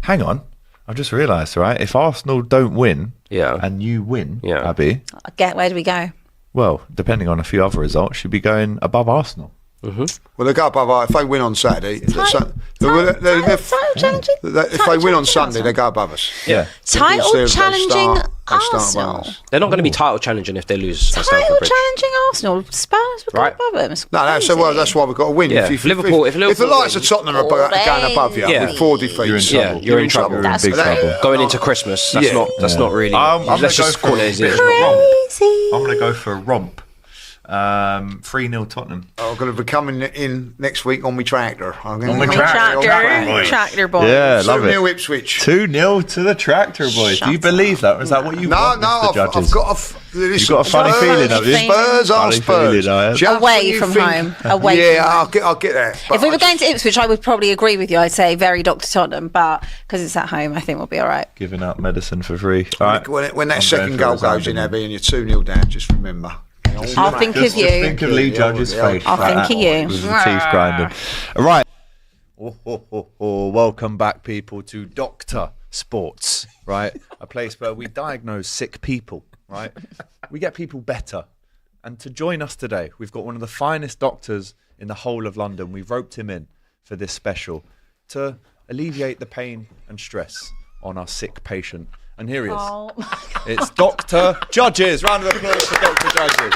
Hang on. I've just realised, right? If Arsenal don't win and you win, Abbi. Where do we go? Well, depending on a few other results, should be going above Arsenal. Well, they go above. If they win on Saturday, if they win on Sunday, they go above us. Yeah. Title challenging Arsenal. They're not going to be title challenging if they lose. Title challenging Arsenal. Spurs will go above them. No, that's why we've got to win. Yeah. If the likes of Tottenham are going above you with 4 defeats, you're in trouble. You're in big trouble. Going into Christmas, that's not really. Let's just call it as it is. I'm going to go for a romp. 3-0 Tottenham. I'm going to be coming in next week on my tractor. Tractor boys. Yeah, love it. 2-0 Ipswich. 2-0 to the Tractor Boys. Do you believe that? Or is that what you want, Mr. Judges? You've got a funny feeling, have you? Spurs are Spurs. Away from home. I'll get that. If we were going to Ipswich, I would probably agree with you. I'd say very Dr. Tottenham, but because it's at home, I think we'll be all right. Giving out medicine for free. All right. When that second goal goes in, Abbi, and you're 2-0 down, just remember. I'll think of you. Think of Lee Judge's face. I'll think of you. With the teeth grinding. All right. Welcome back, people, to Dr. Sports, right? A place where we diagnose sick people, right? We get people better. And to join us today, we've got one of the finest doctors in the whole of London. We've roped him in for this special to alleviate the pain and stress on our sick patient. And here he is. Oh. It's Dr. Judges. Round of applause for Dr. Judges.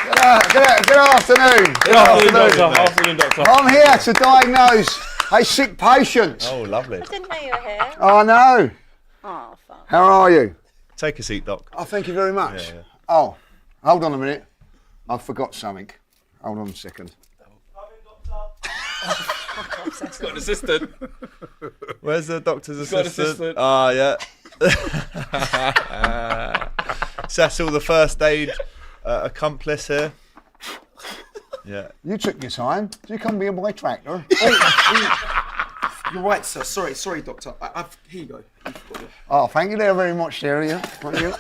Good afternoon. Good afternoon, Doctor. I'm here to diagnose a sick patient. Oh, lovely. I didn't know you were here. I know. Oh, fuck. How are you? Take a seat, Doc. Oh, thank you very much. Yeah. Oh, hold on a minute. I forgot something. Hold on a second. He's got an assistant. Where's the doctor's assistant? Ah, yeah. Cecil, the first aid accomplice here. Yeah. You took your time. Did you come be on my tractor? You're right, sir. Sorry, doctor. Here you go. Oh, thank you there very much, there. Yeah. Thank you.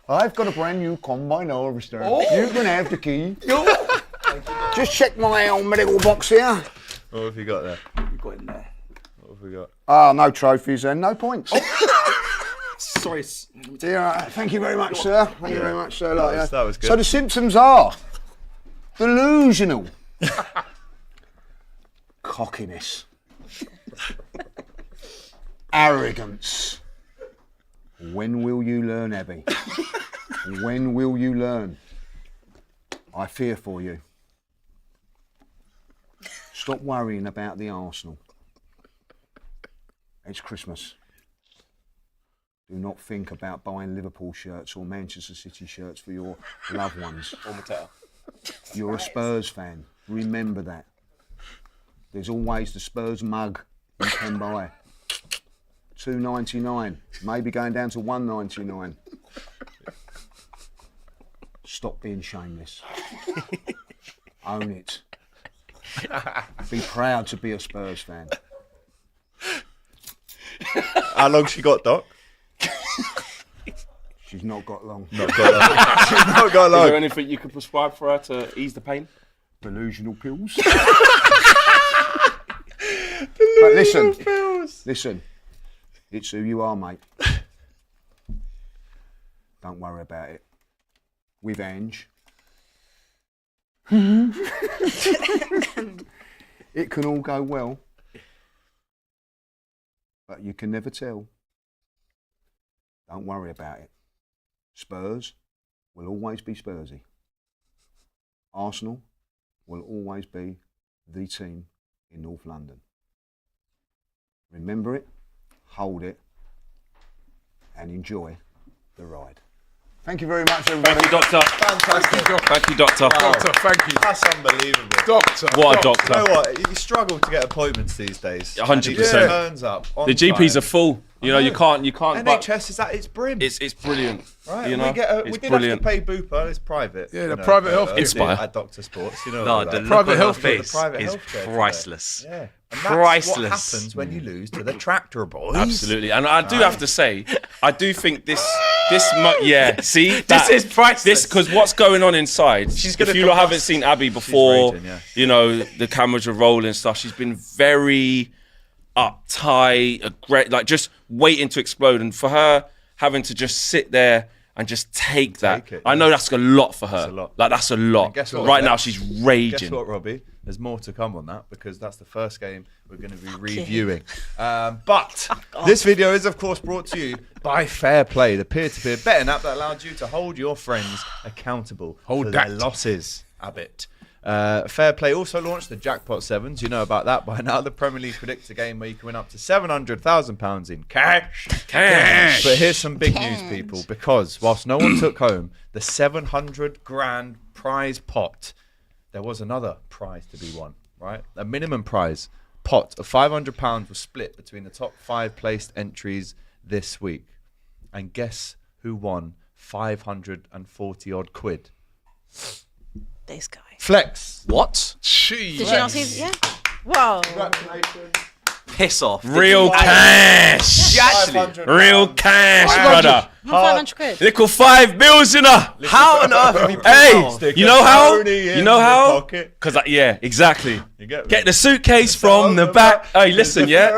I've got a brand new combine harvester. You can have the key. Just check my medical box here. What have you got there? You got in there. What have we got? No trophies and no points. Sorry. Yeah, thank you very much, sir. Thank you very much, sir. That was good. So the symptoms are delusional, cockiness, arrogance. When will you learn, Abbi? When will you learn? I fear for you. Stop worrying about the Arsenal. It's Christmas. Do not think about buying Liverpool shirts or Manchester City shirts for your loved ones. Or Mattel. You're a Spurs fan. Remember that. There's always the Spurs mug you can buy. $2.99, maybe going down to $1.99. Stop being shameless. Own it. Be proud to be a Spurs fan. How long she got, Doc? She's not got long. Not got long. She's not got long. Is there anything you could prescribe for her to ease the pain? Delusional pills. But listen. It's who you are, mate. Don't worry about it. With Ange. It can all go well. But you can never tell. Don't worry about it. Spurs will always be Spursy. Arsenal will always be the team in North London. Remember it, hold it, and enjoy the ride. Thank you very much, everybody. Thank you, Doctor. Fantastic. Thank you, Doctor. Doctor, thank you. That's unbelievable. Doctor. What a doctor. You know what? You struggle to get appointments these days. 100%. Turns up. The GPs are full. You know, you can't. NHS is at its brim. It's brilliant. Right, you know, we did have to pay Bupa. It's private. Yeah, the private healthcare. Inspire. At Dr. Sports, you know. No, the private look on her healthcare. face is priceless. Yeah, and that's Priceless. what happens when you lose to the Tractor Boys. Absolutely, and I do have to say, I do think this see, This is priceless. because what's going on inside. She's gonna if you lot haven't seen Abbi before, raging, yeah. you know the cameras are rolling and stuff. She's been very uptight, like just waiting to explode. And for her having to just sit there and just take that, I know that's a lot for her. That's a lot. Like that's a lot. Guess what, right now she's raging. Guess what, Robbie? There's more to come on that because that's the first game we're going to be reviewing. But this video is, of course, brought to you by FairPlay, the peer-to-peer betting app that allows you to hold your friends accountable for their losses. Abbi. FairPlay also launched the Jackpot Sevens. You know about that by now. The Premier League predictor game where you can win up to £700,000 in cash. But here's some big news, people, because whilst no one took home the 700 grand prize pot, there was another prize to be won, right? A minimum prize pot of £500 was split between the top 5 placed entries this week. And guess who won 540 odd quid? This guy. Flex. What? Did you not see? Yeah. Whoa. Congratulations. Piss off. Real cash. Actually, real cash, brother. 500 quid. Little 5 bills in her. how on earth have you picked Hey, off? you know how? Macaroni You know in how? your pocket. Because, yeah, exactly. You get me? Get the suitcase from the back. Hey, listen, yeah?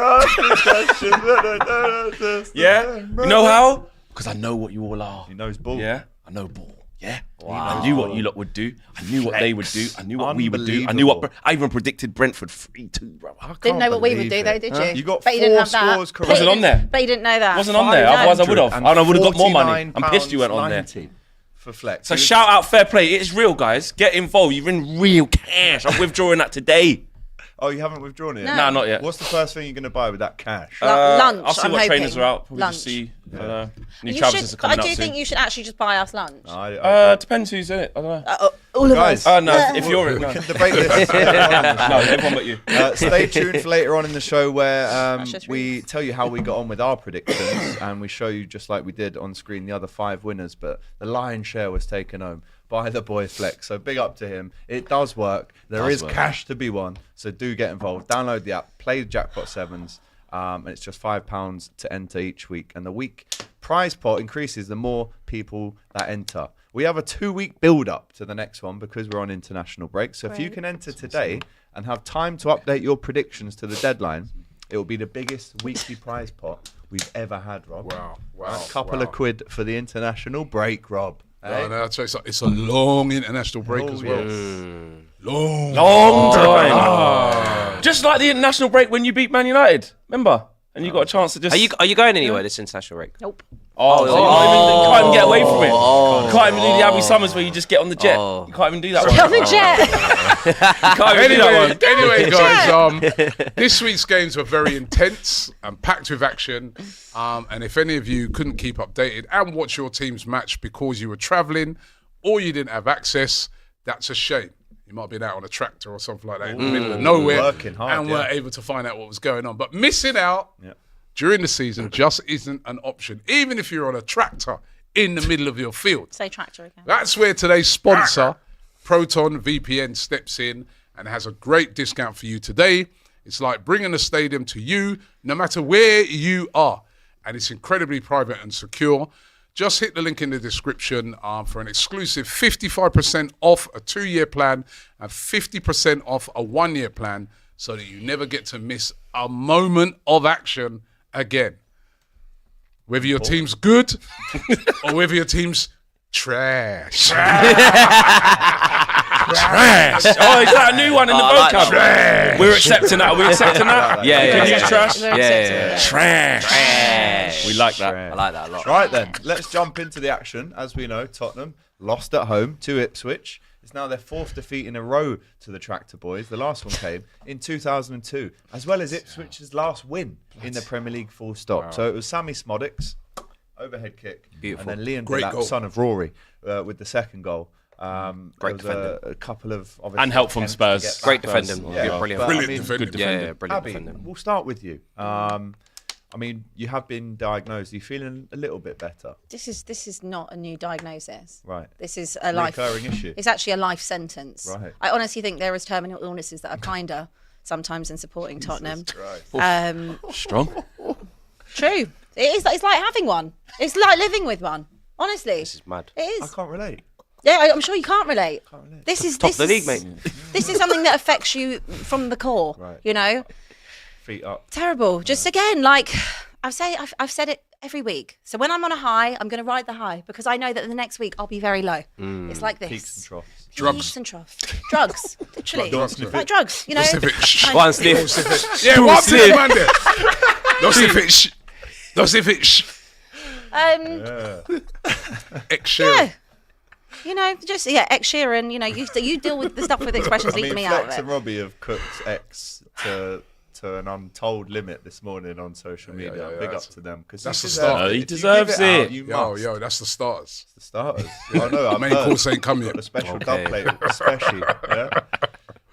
Yeah? You know how? Because I know what you all are. He knows ball. Yeah? I know ball. Yeah? Wow. I knew what you lot would do. I knew what they would do. I knew what we would do. I knew what... I even predicted Brentford 3-2, bro. Didn't know what we would do though, did you? You got but you didn't 4 have that. scores correct. Wasn't on there. But you didn't know that. Wasn't on there. Otherwise, I would have. And I would have got more money. I'm pissed you went on there. £49.90 for Flex. So shout out Fair Play. It's real, guys. Get involved. You're in real cash. I'm withdrawing that today. Oh, you haven't withdrawn it yet? No, not yet. What's the first thing you're going to buy with that cash? Lunch. I'll see I'm what hoping. trainers are out. Probably Lunch. just see. New You Travis's are should, coming I out do soon. think you should actually just buy us lunch. Depends who's in it. I don't know. All of Guys. us. Oh, no. If you're it, we no. can debate this. No, everyone but you. Stay tuned for later on in the show where just we tell you how we got on with our predictions and we show you, just like we did on screen, the other 5 winners. But the lion's share was taken home by the boy Flex. So big up to him. It does work. There is cash to be won. So do get involved. Download the app. Play Jackpot Sevens. And it's just £5 to enter each week. And the week prize pot increases the more people that enter. We have a 2-week build-up to the next one because we're on international break. So if you can enter today and have time to update your predictions to the deadline, it will be the biggest weekly prize pot we've ever had, Rob. Wow. A couple of quid for the international break, Rob. No, I'd say it's a long international break as well. Long time. Just like the international break when you beat Man United. Remember? And you got a chance to just... Are you going anywhere this international break? Nope. You can't even get away from it. You can't even do the Abby Summers where you just get on the jet. You can't even do that On one. the jet. You can't even do that one. Anyway, guys, this week's games were very intense and packed with action. And if any of you couldn't keep updated and watch your team's match because you were travelling or you didn't have access, that's a shame. You might have been out on a tractor or something like that in the middle of nowhere working hard, and weren't able to find out what was going on. But missing out during the season just isn't an option, even if you're on a tractor in the middle of your field. Say tractor again. That's where today's sponsor, Proton VPN, steps in and has a great discount for you today. It's like bringing a stadium to you, no matter where you are. And it's incredibly private and secure. Just hit the link in the description for an exclusive 55% off a 2-year plan and 50% off a 1-year plan so that you never get to miss a moment of action again. Whether your team's good or whether your team's trash. Trash. Oh, is that a new one in the vocab? Trash. We're accepting that. Are we accepting that? Yeah, You yeah, can yeah. use trash? Yeah. Trash. We like that. I like that a lot. Right then, let's jump into the action. As we know, Tottenham lost at home to Ipswich. It's now their 4th defeat in a row to the Tractor Boys. The last one came in 2002, as well as Ipswich's last win in the Premier League, full stop. Wow. So it was Sammy Smodix, overhead kick, Beautiful. and then Liam Great Delap, goal. son of Rory, with the second goal. Great there was defending. a couple of obviously And help from attempts to Spurs. get Great back. defending. Yeah, Yeah, brilliant. but, Brilliant I mean, defending. Yeah, brilliant Abbi, defending. we'll start with you. I mean, you have been diagnosed. Are you feeling a little bit better? This is not a new diagnosis. Right. This is a life. Recurring issue. It's actually a life sentence. Right. I honestly think there is terminal illnesses that are kinder sometimes in supporting Tottenham. Strong. True. It is. It's like having one. It's like living with one. Honestly. This is mad. It I is. can't relate. Yeah, I'm sure you can't relate. This is Top of the league, mate. This is something that affects you from the core. Right. You know. feet up. Terrible. Just again, like I've said it every week. So when I'm on a high, I'm going to ride the high because I know that the next week I'll be very low. It's like this. Peaks and troughs. Peaks and troughs. Drugs, literally. Like drugs, you know. One sniff. Yeah, one sniff, man. No sniffage. No sniffage. Yeah. You know, just Ed Sheeran. You know, you deal with the stuff with expressions. Leave me out of Flex it. and Robbie have cooked X to an untold limit this morning on social media. Big up to them because That's the start. He deserves it. Yo, that's the starters. The starters. I know. Main course ain't come yet. The special dub plate, especially. Yeah.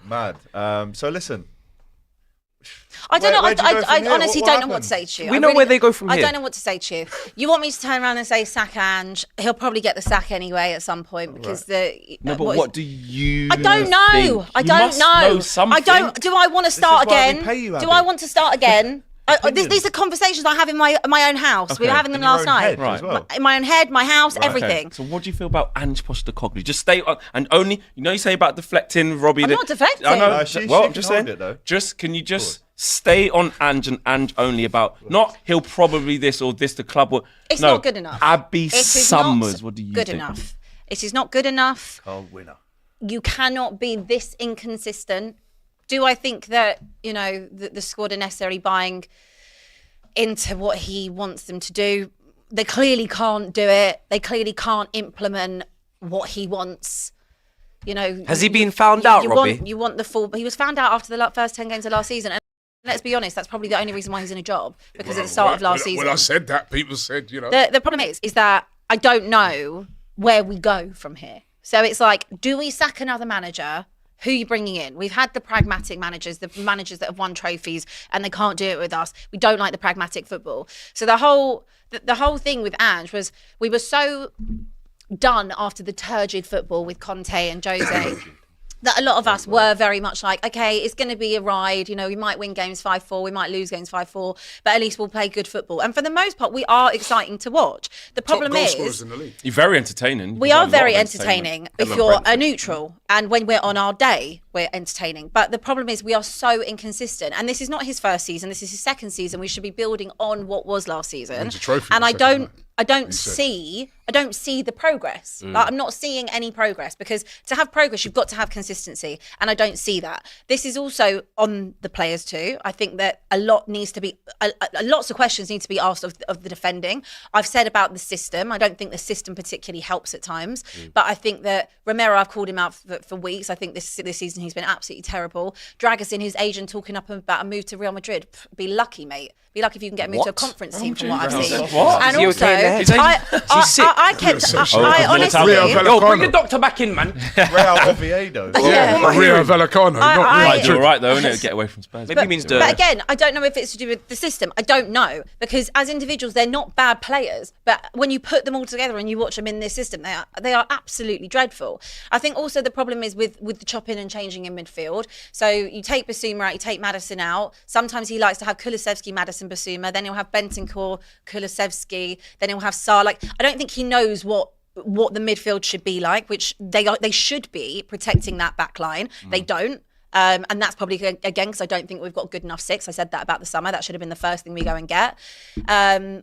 Mad. So listen. I don't know. Where do you go from I here? honestly What don't know what happened? to say to you. We I know where they go from I here. don't know what to say to you. You want me to turn around and say sack Ange? He'll probably get the sack anyway at some point because No, but what do you? I don't know. think? I You don't must know. something. I don't. Do I want to start is why we again? pay you, Do Abbi. I want to start again? These are conversations I have in my own house. We were Okay. having them In your last own night. head Right. as well. In my own head, my house, Okay. everything. So what do you feel about Ange Postecoglou? Just stay on and only. You say about deflecting, Robbie. I'm not deflecting. I know. No, she well, can I'm just hold saying. it, though. Just can you just stay on Ange and Ange only about not he'll probably this or this the club will. It's no, not good enough. Abbi It is Summers. not What do you good think? enough. It is not good enough. Carl winner. You cannot be this inconsistent. Do I think that, the squad are necessarily buying into what he wants them to do? They clearly can't do it. They clearly can't implement what he wants. Has he been found out, Robbie? You want the full. He was found out after the first 10 games of last season. And let's be honest, that's probably the only reason why he's in a job because at the start of last season. When I said that, people said, The problem is that I don't know where we go from here. So it's like, do we sack another manager? Who are you bringing in? We've had the pragmatic managers, the managers that have won trophies, and they can't do it with us. We don't like the pragmatic football. So the whole thing with Ange was we were so done after the turgid football with Conte and Jose. That a lot of us were very much like, okay, it's going to be a ride. We might win games 5-4, we might lose games 5-4, but at least we'll play good football. And for the most part, we are exciting to watch. The problem Top goal is, scorers in the league. You're very entertaining. we You've got are a lot very of entertaining if Emma you're a Brentford. neutral. And when we're on our day, we're entertaining. But the problem is we are so inconsistent. And this is not his first season. This is his second season. We should be building on what was last season. Wins a trophy And the I second don't night. I don't see the progress. Like, I'm not seeing any progress because to have progress, you've got to have consistency. And I don't see that. This is also on the players too. I think that a lot needs to be, lots of questions need to be asked of the defending. I've said about the system. I don't think the system particularly helps at times. But I think that Romero, I've called him out for weeks. I think this season he's been absolutely terrible. Dragusin, his agent, talking up about a move to Real Madrid. Be lucky, mate. Be lucky if you can get moved to a conference team from what I've seen. What? And Is he also, okay in the head? I honestly, Rio Bring the Vallecano. doctor back in, man. Real Oviedo. Yeah. Rio Vallecano, not I- Real Right, Madrid. you're right though, isn't it? Get away from Spurs. Maybe he means the. But again, I don't know if it's to do with the system. I don't know because as individuals, they're not bad players. But when you put them all together and you watch them in this system, they are absolutely dreadful. I think also the problem is with the chopping and changing in midfield. So you take Basuma out, you take Maddison out. Sometimes he likes to have Kulusevski, Maddison, Basuma. Then he'll have Bentancur, Kulusevski. Then he'll have Sarr. Like, I don't think he knows what the midfield should be like, which they should be protecting that back line. They don't. And that's probably, again, because I don't think we've got good enough six. I said that about the summer. That should have been the first thing we go and get. So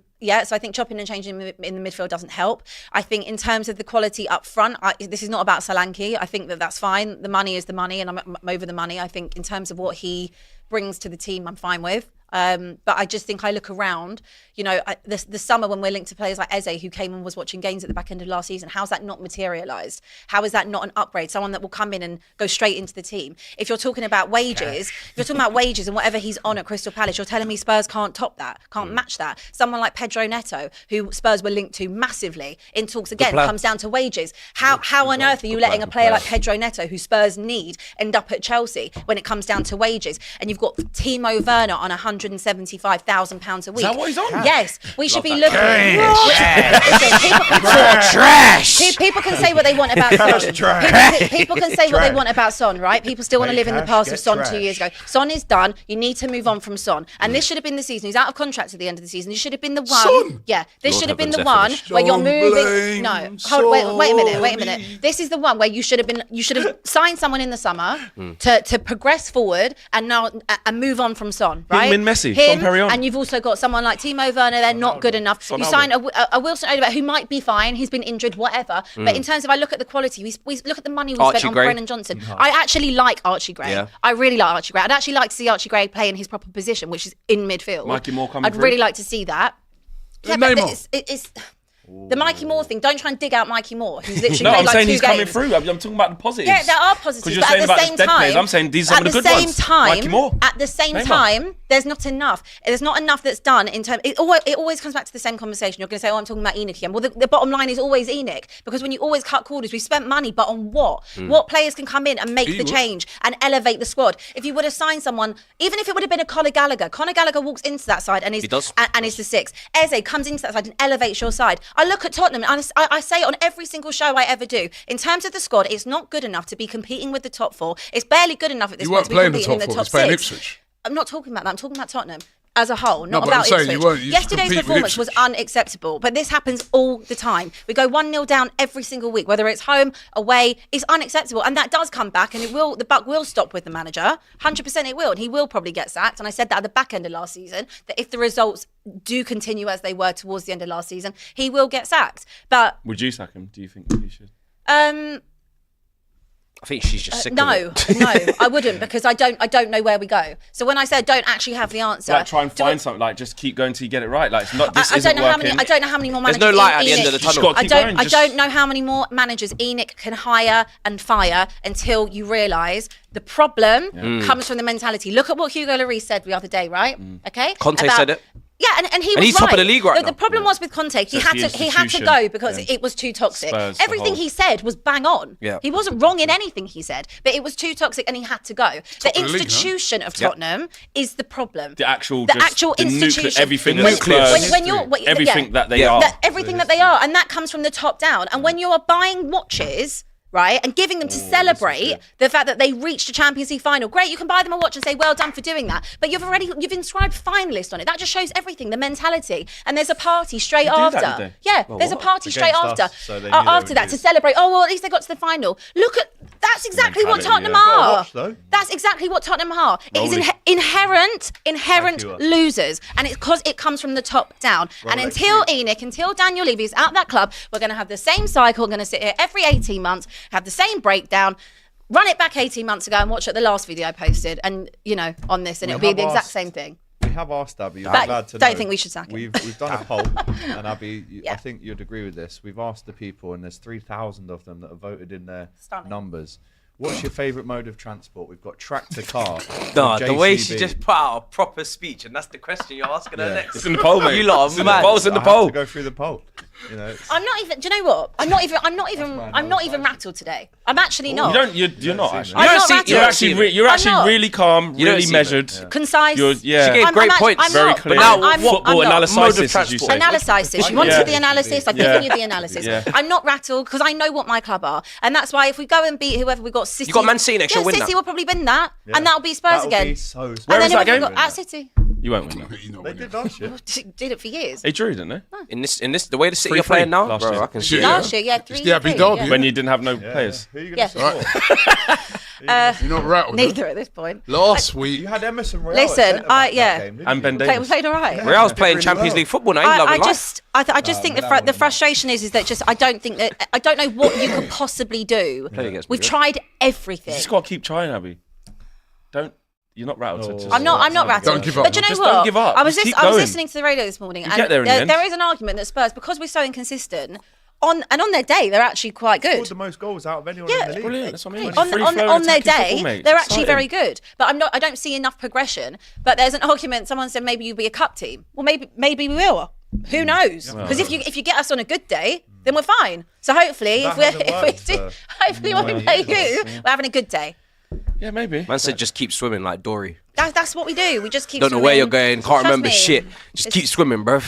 I think chopping and changing in the midfield doesn't help. I think in terms of the quality up front, this is not about Solanke. I think that's fine. The money is the money, and I'm over the money. I think in terms of what he brings to the team, I'm fine with. But I just think I look around, the summer when we're linked to players like Eze, who came and was watching games at the back end of last season. How's that not materialised? How is that not an upgrade? Someone that will come in and go straight into the team. If you're talking about wages, and whatever he's on at Crystal Palace, you're telling me Spurs can't top that, can't match that. Someone like Pedro Neto, who Spurs were linked to massively in talks again, comes down to wages. How on earth are you letting a player like Pedro Neto, who Spurs need, end up at Chelsea when it comes down to wages? And you've got Timo Werner on £175,000 a week. Is that what he's on? Yes, we should be looking. Trash. People can say what they want about Son. People can say what they want about Son, right? People still want to live in the past of Son 2 years ago. Son is done. You need to move on from Son. And this should have been the season. He's out of contract at the end of the season. This should have been the one. Son? Yeah, this Lord should have been heaven the one Zephyrus. where you're Don't moving. No, blame hold, wait a minute. This is the one where you should have signed someone in the summer to progress forward, and now and move on from Son, right? Him and Messi, Son Perignon. And you've also got someone like Timo Werner. They're not good enough. You sign a Wilson Odobert who might be fine. He's been injured, whatever. But in terms of, I look at the quality. We look at the money we spent on Brennan Johnson. I actually like Archie Gray. Yeah. I really like Archie Gray. I'd actually like to see Archie Gray play in his proper position, which is in midfield. Mikey Moore coming I'd through. really like to see that. Yeah, but Neymar. it's the Mikey Moore thing. Don't try and dig out Mikey Moore, who's literally No, played I'm like saying 2 he's games. coming through. I'm talking about the positives. Yeah, there are positives. Because you're But saying at the about same dead time, players. I'm saying these are some of the good ones. Mikey Moore. At the same Neymar. time, there's not enough. There's not enough that's done in terms. It always comes back to the same conversation. You're going to say, "Oh, I'm talking about Enoch again." Well, the bottom line is always Enoch, because when you always cut corners, we spent money, but on what? What players can come in and make the change and elevate the squad? If you would have signed someone, even if it would have been a Conor Gallagher walks into that side and is the 6. Eze comes into that side and elevates your side. I look at Tottenham and I say it on every single show I ever do. In terms of the squad, it's not good enough to be competing with the top 4. It's barely good enough at this point to be competing in the top 6. Playing Ipswich. I'm not talking about that. I'm talking about Tottenham as a whole, No, not but I'm about saying Ipswich. you Yesterday's compete with performance was Ipswich. unacceptable, but this happens all the time. We go 1-0 down every single week, whether it's home, away. It's unacceptable, and that does come back, and the buck will stop with the manager. 100% it will, and he will probably get sacked. And I said that at the back end of last season, that if the results do continue as they were towards the end of last season, he will get sacked. But Would you sack him? Do you think he should? I think she's just sick no, of it. no, I wouldn't, because I don't know where we go. So when I say I don't actually have the answer, Like, try and find something. Like, just keep going till you get it right. Like, it's not. This I isn't don't know working. I don't know how many more There's managers. no light at the Enoch- end of the Just tunnel. gotta keep going, I just- don't know how many more managers Enoch can hire and fire until you realise the problem comes from the mentality. Look at what Hugo Lloris said the other day, right? Okay, Conte said it. Yeah, and he was he's right. top of the league right now. The problem was with Conte, he Just had the to he had to institution. go because Yeah. it was too toxic. Spurs, the Everything whole- he said was bang on. Yeah. He wasn't wrong in anything he said, but it was too toxic and he had to go. The of the league, no? institution of Tottenham is the problem. The actual institution. nuclear, everything The that nucleus. Spurs, When you're everything that they Yeah. are. everything that they are, and that comes from the top down. And when you are buying watches, right, and giving them to celebrate the fact that they reached a Champions League final, great, you can buy them a watch and say well done for doing that, but you've inscribed finalist on it. That just shows everything, the mentality. And there's a party straight They do that, after. did they? Yeah, there's a party straight Against after. us, so they knew they After would that to lose. celebrate. Oh well, at least they got to the final. Look at that's exactly what Mentality, Tottenham yeah. Got a are. watch, though. That's exactly what Tottenham are. It is Rolly. inherent Thank you. losers, and it's because it comes from the top down. And Rolex until Enoch, until Daniel Levy is at that club, we're going to have the same cycle. We're going to sit here every 18 months, have the same breakdown. Run it back 18 months ago and watch it the last video I posted, and on this, and it'll be have the exact asked- same thing. We have asked Abby. You're But glad to don't know. think we should sack him. We've done a poll, and Abby, Yeah. I think you'd agree with this. We've asked the people, and there's 3,000 of them that have voted in their Stunning. numbers. What's your favourite mode of transport? We've got tractor car. No, or the way she JCB. just put out a proper speech, and that's the question you're asking her Yeah. next. It's in the poll, mate. You lot It's are in the mad. poll. It's in the I have poll. to go through the poll. It's- I'm not even. Do you know what? I'm not even rattled today. I'm actually not. You're not actually. I'm don't not see- rattled. you You're don't actually, see it. you're I'm actually not. really calm, You don't really see it. measured. Concise. You're, yeah. She gave I'm- great I'm points. I'm Very not. clear. But now I'm football Mode of analysis, as you say. transport. You wanted Yeah. the analysis. I've Yeah. given you the analysis. Yeah. I'm not rattled because I know what my club are, and that's why if we go and beat whoever we got, City. You got Man City next year, win City that. will probably win that, Yeah. and that'll be Spurs That'll again. be so Where And was then that whoever we game? got at City You won't win that. They did last year. did it for years. They drew, didn't they? In this, the way the City 3-3 are playing now, last bro, year. I can see Yeah. it. Last year, yeah, It's the Abbi 3-3, derby. yeah. When you didn't have no Yeah. players. Who are you Yeah. going to support? You're not rattled. Neither at this point. Last week. You had Emerson Royale. Listen, yeah. And Ben We Davies. played all right. Real's playing really Champions well. League football now. He's I loving life. just think the frustration is that just I don't know what you could possibly do. Play against me, We've yeah. tried You everything. just got to keep trying, Abby. You're not rattled. so just- I'm not rattled. Don't give up. But do you know Just what? don't give up. I was Just keep I was going. listening to the radio this morning, and get there in the end. there is an argument that Spurs, because we're so inconsistent, on their day they're actually quite Scored good. the most goals out of anyone Yeah. in the league. Brilliant. That's what I mean. On Free-flowing their attacking day, football, mate. they're It's actually very exciting. good. But I don't see enough progression. But there's an argument. Someone said maybe you'll be a cup team. Well, maybe we will. Who knows? Because if you get us on a good day, then we're fine. So hopefully, That if we hasn't do, worked hopefully when we play you, we're having a good day. Yeah, maybe. Man said just keep swimming like Dory. That's what we do. We just keep. Don't know where swimming. you're going. Can't Trust remember me. shit. Just keep swimming, bro.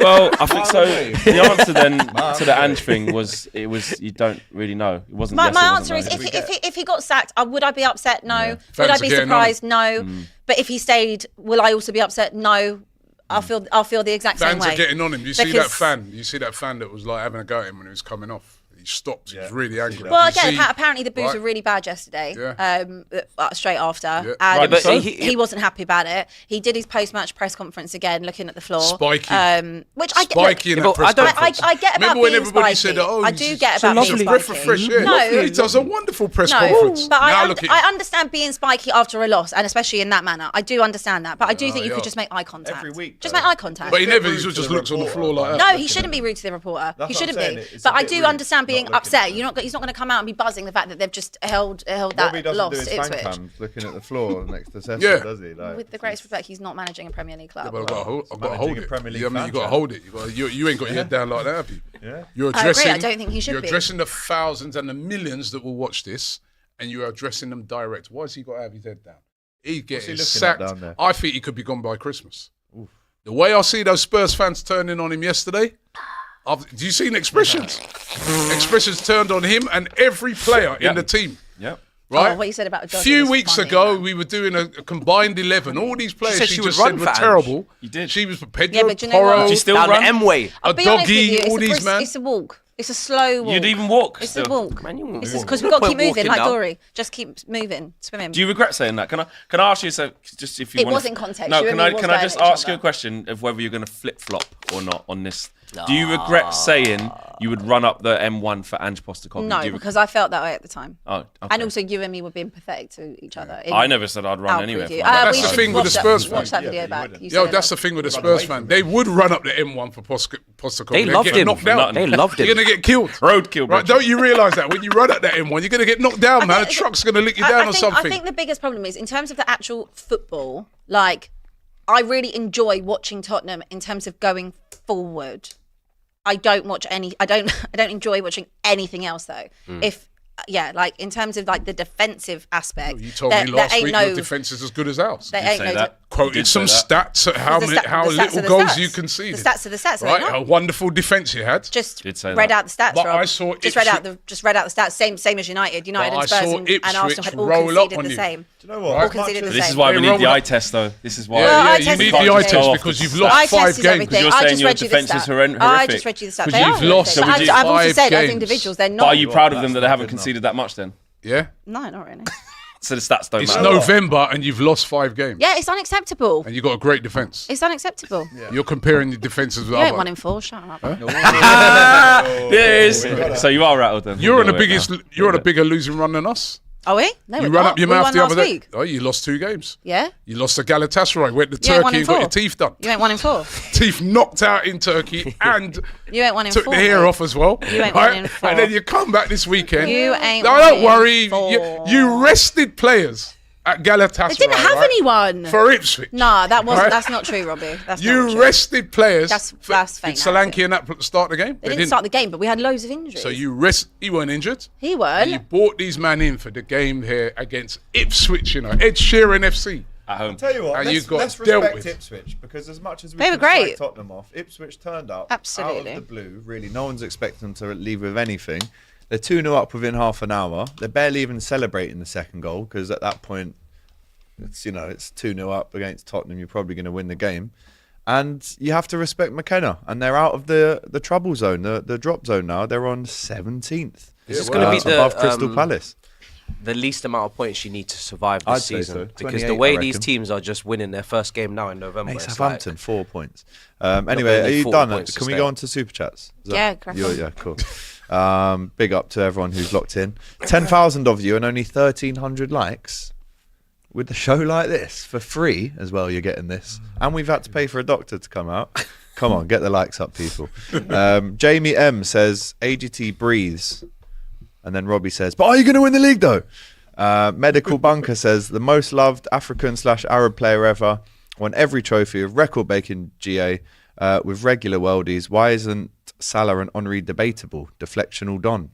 Well, I think so. way. The answer then to the Ange thing was you don't really know. It wasn't. My yes, it answer is wasn't no. if he got sacked, would I be upset? No. Would Fans I are be getting surprised? No. But if he stayed, will I also be upset? No. I'll feel the exact same Fans way. are getting on him. You see that Because- fan? You see that fan that was like having a go at him when he was coming off? He stopped. He was really angry. Well, You again, see- apparently the boos right? were really bad yesterday. Yeah. Straight after, Yeah. and Right, but he wasn't happy about it. He did his post-match press conference again, looking at the floor. Spiky. Which I get. Spiky in Yeah, that but press I don't- conference. I get about Remember when being everybody spiky. said, "Oh, I he's do just get so about being lovely, spiky. breath of fresh air." No, He does a wonderful press No, conference. but Now look at I understand being spiky after a loss, and especially in that manner. I do understand that, but I do think you yeah. could just make eye contact. Every week, just though. make eye contact. But he never. He rude just to the looks on the reporter, floor like like- that. No, he shouldn't be rude to the reporter. That's He what I'm shouldn't saying, be. it's But a I bit do rude understand being not looking upset. at it. He's not going to come out and be buzzing the fact that they've just held Robbie that doesn't loss do his to fan Ipswich. cams looking at the floor next to Cecil, Yeah. does he? Like, With the greatest respect, he's not managing a Premier League club. But I've got to hold, I've got to managing hold a it. Premier League I mean, you got to franchise. hold it. You ain't got your head down like that, have you? Yeah. You're I agree, addressing. I don't think he should You're be. addressing the thousands and the millions that will watch this, and you're addressing them direct. Why has he got to have his head down? He's getting looking at sacked. down there? I think he could be gone by Christmas. The way I see those Spurs fans turning on him yesterday, do you see the expressions? Expressions turned on him and every player in the team. Yep. Right? Oh, what you said about A Dodgy few was weeks funny, ago, man. we were doing a combined 11. All these players said she she would just run said were for Ange. terrible. You did. She was Pedro, Yeah, but do you know what? Porro, Do you still Down run? the M way. I'll a be honest with doggy, you, it's all a these brisk- man. It's a walk. It's a slow walk. You'd even walk. It's still. a walk. Man, you It's walk. because we've got to No keep point moving, walking like now. Dory. Just keep moving, swimming. Do you regret saying that? Can I ask you so just if you It want? was in context. No, You can and me was I going just at each ask you a other. question of whether you're going to flip flop or not on this? Do you regret saying you would run up the M1 for Ange Postecoglou? No, Do you because I felt that way at the time. Oh, okay. And also, you and me were being pathetic to each other. in I never said I'd run our anywhere. preview. For that. That's we the should thing with watch the Spurs that, watch fans. that video back. You Yo, said that's that. the thing with the Spurs fan. They would run up the M1 for Postecoglou. They They'd loved get him. knocked down. They loved him. You're going to get killed. Roadkill, Right? bro. Don't you realise that? When you run up that M1, you're going to get knocked down, man. A truck's going to lick you down or something. I think the biggest problem is in terms of the actual football. Like, I really enjoy watching Tottenham in terms of going forward. I don't watch any. I don't enjoy watching anything else though. Like in terms of like the defensive aspect. You told me last week your defence is as good as ours. There ain't say no. that. Quoted Did some say that. stats at how The many, stats how are little the goals stats. you conceded. The stats are the stats, right? are they A wonderful defence you had. Just Did say read that. out the stats, But Rob. I saw just read out Ipswich- the stats. Same as United. United But and Spurs I saw and Ipswich Arsenal had all roll up conceded on the you. same. Do you know what? All As much conceded as- the This same. is why we They need the roll eye up. test, though. This is why. Well, eye you test need is the eye everything. test Go because off you've the lost Eye 5 test is games. everything. You're I saying just your read you the defence is stats. horrific. I just read you the stats. Because They you've are lost horrific. five But I've also said as games. individuals, they're But not. are you proud of them That's that they not haven't good enough. conceded that much then? Yeah? No, not really. So the stats don't It's matter. November and you've lost 5 games. Yeah, it's unacceptable. And you've got a great defence. It's unacceptable. You're comparing your defences with You ain't other. 1 in 4. Shut up. Yes. So you are rattled then. You're on Go the away biggest. now. You're on a bigger losing run than us. Are we? No, You we're ran not. up your We mouth won the other last day. week. Oh, you lost 2 games. Yeah. You lost to Galatasaray, went to You ain't 1 Turkey in and got 4. your teeth done. You ain't 1 in 4. Teeth knocked out in Turkey and You ain't 1 in took 4. the hair mate. off as well. You ain't right? 1 in 4. And then you come back this weekend. You ain't No, 1 don't in worry. 4. You rested players at Galatasaray. They didn't have right? anyone. For Ipswich. Nah, that wasn't. Right? That's not true, Robbie. That's not You true. rested players. That's fake Did Solanke narrative. and that start the game? They didn't start the game, but we had loads of injuries. So you he weren't injured. He And you weren't. brought these men in for the game here against Ipswich, Ed Sheeran FC. At home. Tell you what, And you let's, got let's dealt respect with. Ipswich because as much as we They were can slag great. Tottenham off, Ipswich turned up Absolutely. out of the blue. Really, no one's expecting them to leave with anything. They're 2-0 up within half an hour. They're barely even celebrating the second goal because at that point, it's 2-0 up against Tottenham. You're probably going to win the game, and you have to respect McKenna. And they're out of the trouble zone, the drop zone now. They're on 17th. This is going to be above Crystal the Palace. the least amount of points you need to survive I'd this say season so. because 28, the way I these reckon. teams are just winning their first game now in November. Hey, it's Southampton, like, 4 points. Anyway, they are need you 40 done? points to Can we stay go up. on to Super Chats? Is Yeah, crack on. Yeah, cool. Big up to everyone who's locked in. 10,000 of you and only 1,300 likes. With a show like this, for free as well, you're getting this. And we've had to pay for a doctor to come out. Come on, get the likes up, people. Jamie M says, AGT breathes. And then Robbie says, but are you going to win the league, though? Medical Bunker says, the most loved African/Arab player ever. Won every trophy of record-breaking GA with regular worldies. Why isn't Salah and Henry debatable? Deflection all done.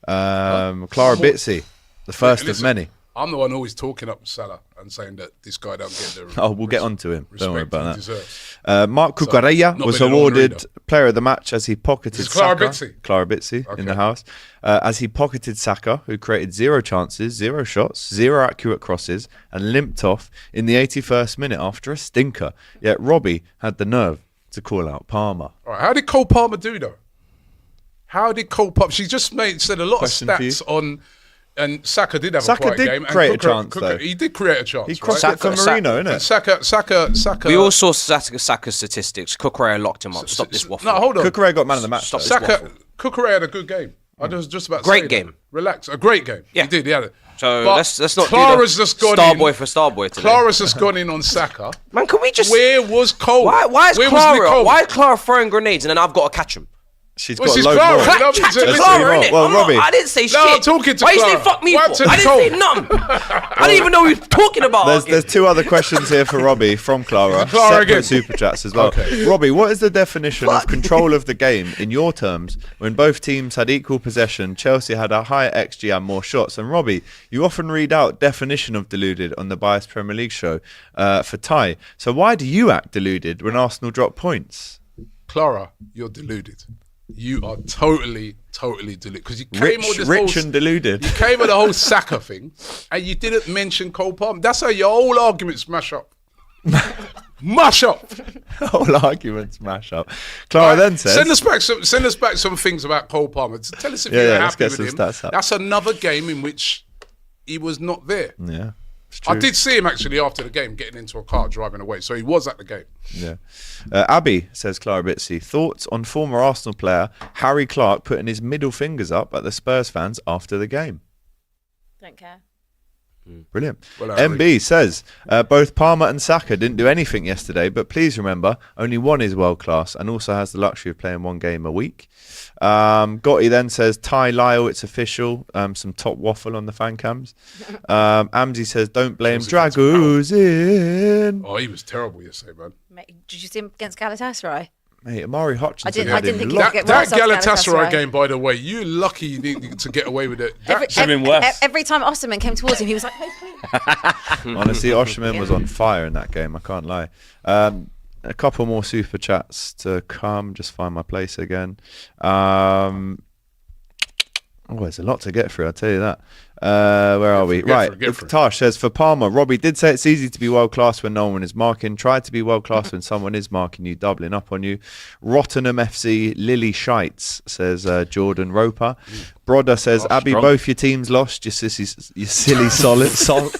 Clara Bitsy, the first Listen, of many. I'm the one always talking up Salah and saying that this guy don't get the Oh, we'll get on to him. Don't worry respect he about that. deserves. Mark Cucurella not was been an awarded honour player of the match as he pocketed This is Clara Saka. Bitsy? Clara Bitsy in the Okay. house. As he pocketed Saka, who created 0 chances, 0 shots, 0 accurate crosses, and limped off in the 81st minute after a stinker. Yet Robbie had the nerve to call out Palmer. All right, how did Cole Palmer do though? How did Cole Palmer? She just said a lot Question of for you. stats on. And Saka did have Saka a quiet did game. create and a chance, though. He did create a chance. He crossed right? it for Saka- Marino, And innit? Saka. We all saw Saka's statistics. Cucurella locked him up. Stop this waffle. No, hold on. Cucurella got man of the match. Stop though. this Saka, waffle. Cucurella had a good game. I was just about to Great say game. That. Relax. A great game. Yeah. He did. He had it. So But let's not Clara's do just the gone Starboy in. for Starboy today. Clara's just gone in on Saka. Man, can we just... Where was Cole? Why is Where was Clara? Nicole? Why is Clara throwing grenades and then I've got to catch him? She's Well, got she's a load Clara. more. You know what I mean? Let's Listen. see Clara, more. innit? Well, Robbie. I didn't say No, shit. I'm talking to Why you Clara. say fuck me Why for? to I didn't Cole? say nothing. I didn't even know we were talking about. There's two other questions here for Robbie from Clara. Clara again. Separate super chats as well. Okay. Robbie, what is the definition of control of the game in your terms when both teams had equal possession, Chelsea had a higher XG and more shots? And Robbie, you often read out definition of deluded on the Biased Premier League show for Ty. So why do you act deluded when Arsenal drop points? Clara, you're deluded. You are totally deluded because you came with this Rich whole, and deluded. You came with the whole Saka thing, and you didn't mention Cole Palmer. That's how your whole argument smash up. Mash up. Whole arguments mash up. Clara then says, send us back some things about Cole Palmer. Tell us if Yeah, you're let's happy get with some him. stats up. That's another game in which he was not there. yeah, it's true. I did see him actually after the game getting into a car driving away, so he was at the game. Yeah. Abbi says, Clara Bitsy, thoughts on former Arsenal player Harry Clark putting his middle fingers up at the Spurs fans after the game? Don't care. Brilliant. Well, Harry. MB says, both Palmer and Saka didn't do anything yesterday, but please remember, only one is world class and also has the luxury of playing one game a week. Gotti then says, Ty Lyle, it's official. Some top waffle on the fan cams. Amzi says, don't blame Dragozin. Oh, he was terrible yesterday, man. Mate, did you see him against Galatasaray? Mate, Amari Hutchinson. I didn't think he That could get worse after Galatasaray game, by the way, you lucky you didn't to get away with it. That Should have been worse. Every time Osterman came towards him, he was like, Honestly, Osherman was on fire in that game. I can't lie. A couple more super chats to come. Just find my place again. There's a lot to get through, I'll tell you that. Where are we? Right. Tash says, for Palmer, Robbie did say it's easy to be world-class when no one is marking. Try to be world-class when someone is marking you, doubling up on you. Rottenham FC, Lily Shites, says Jordan Roper. Brodder says, Abby, strong. both your teams lost. You silly solid. You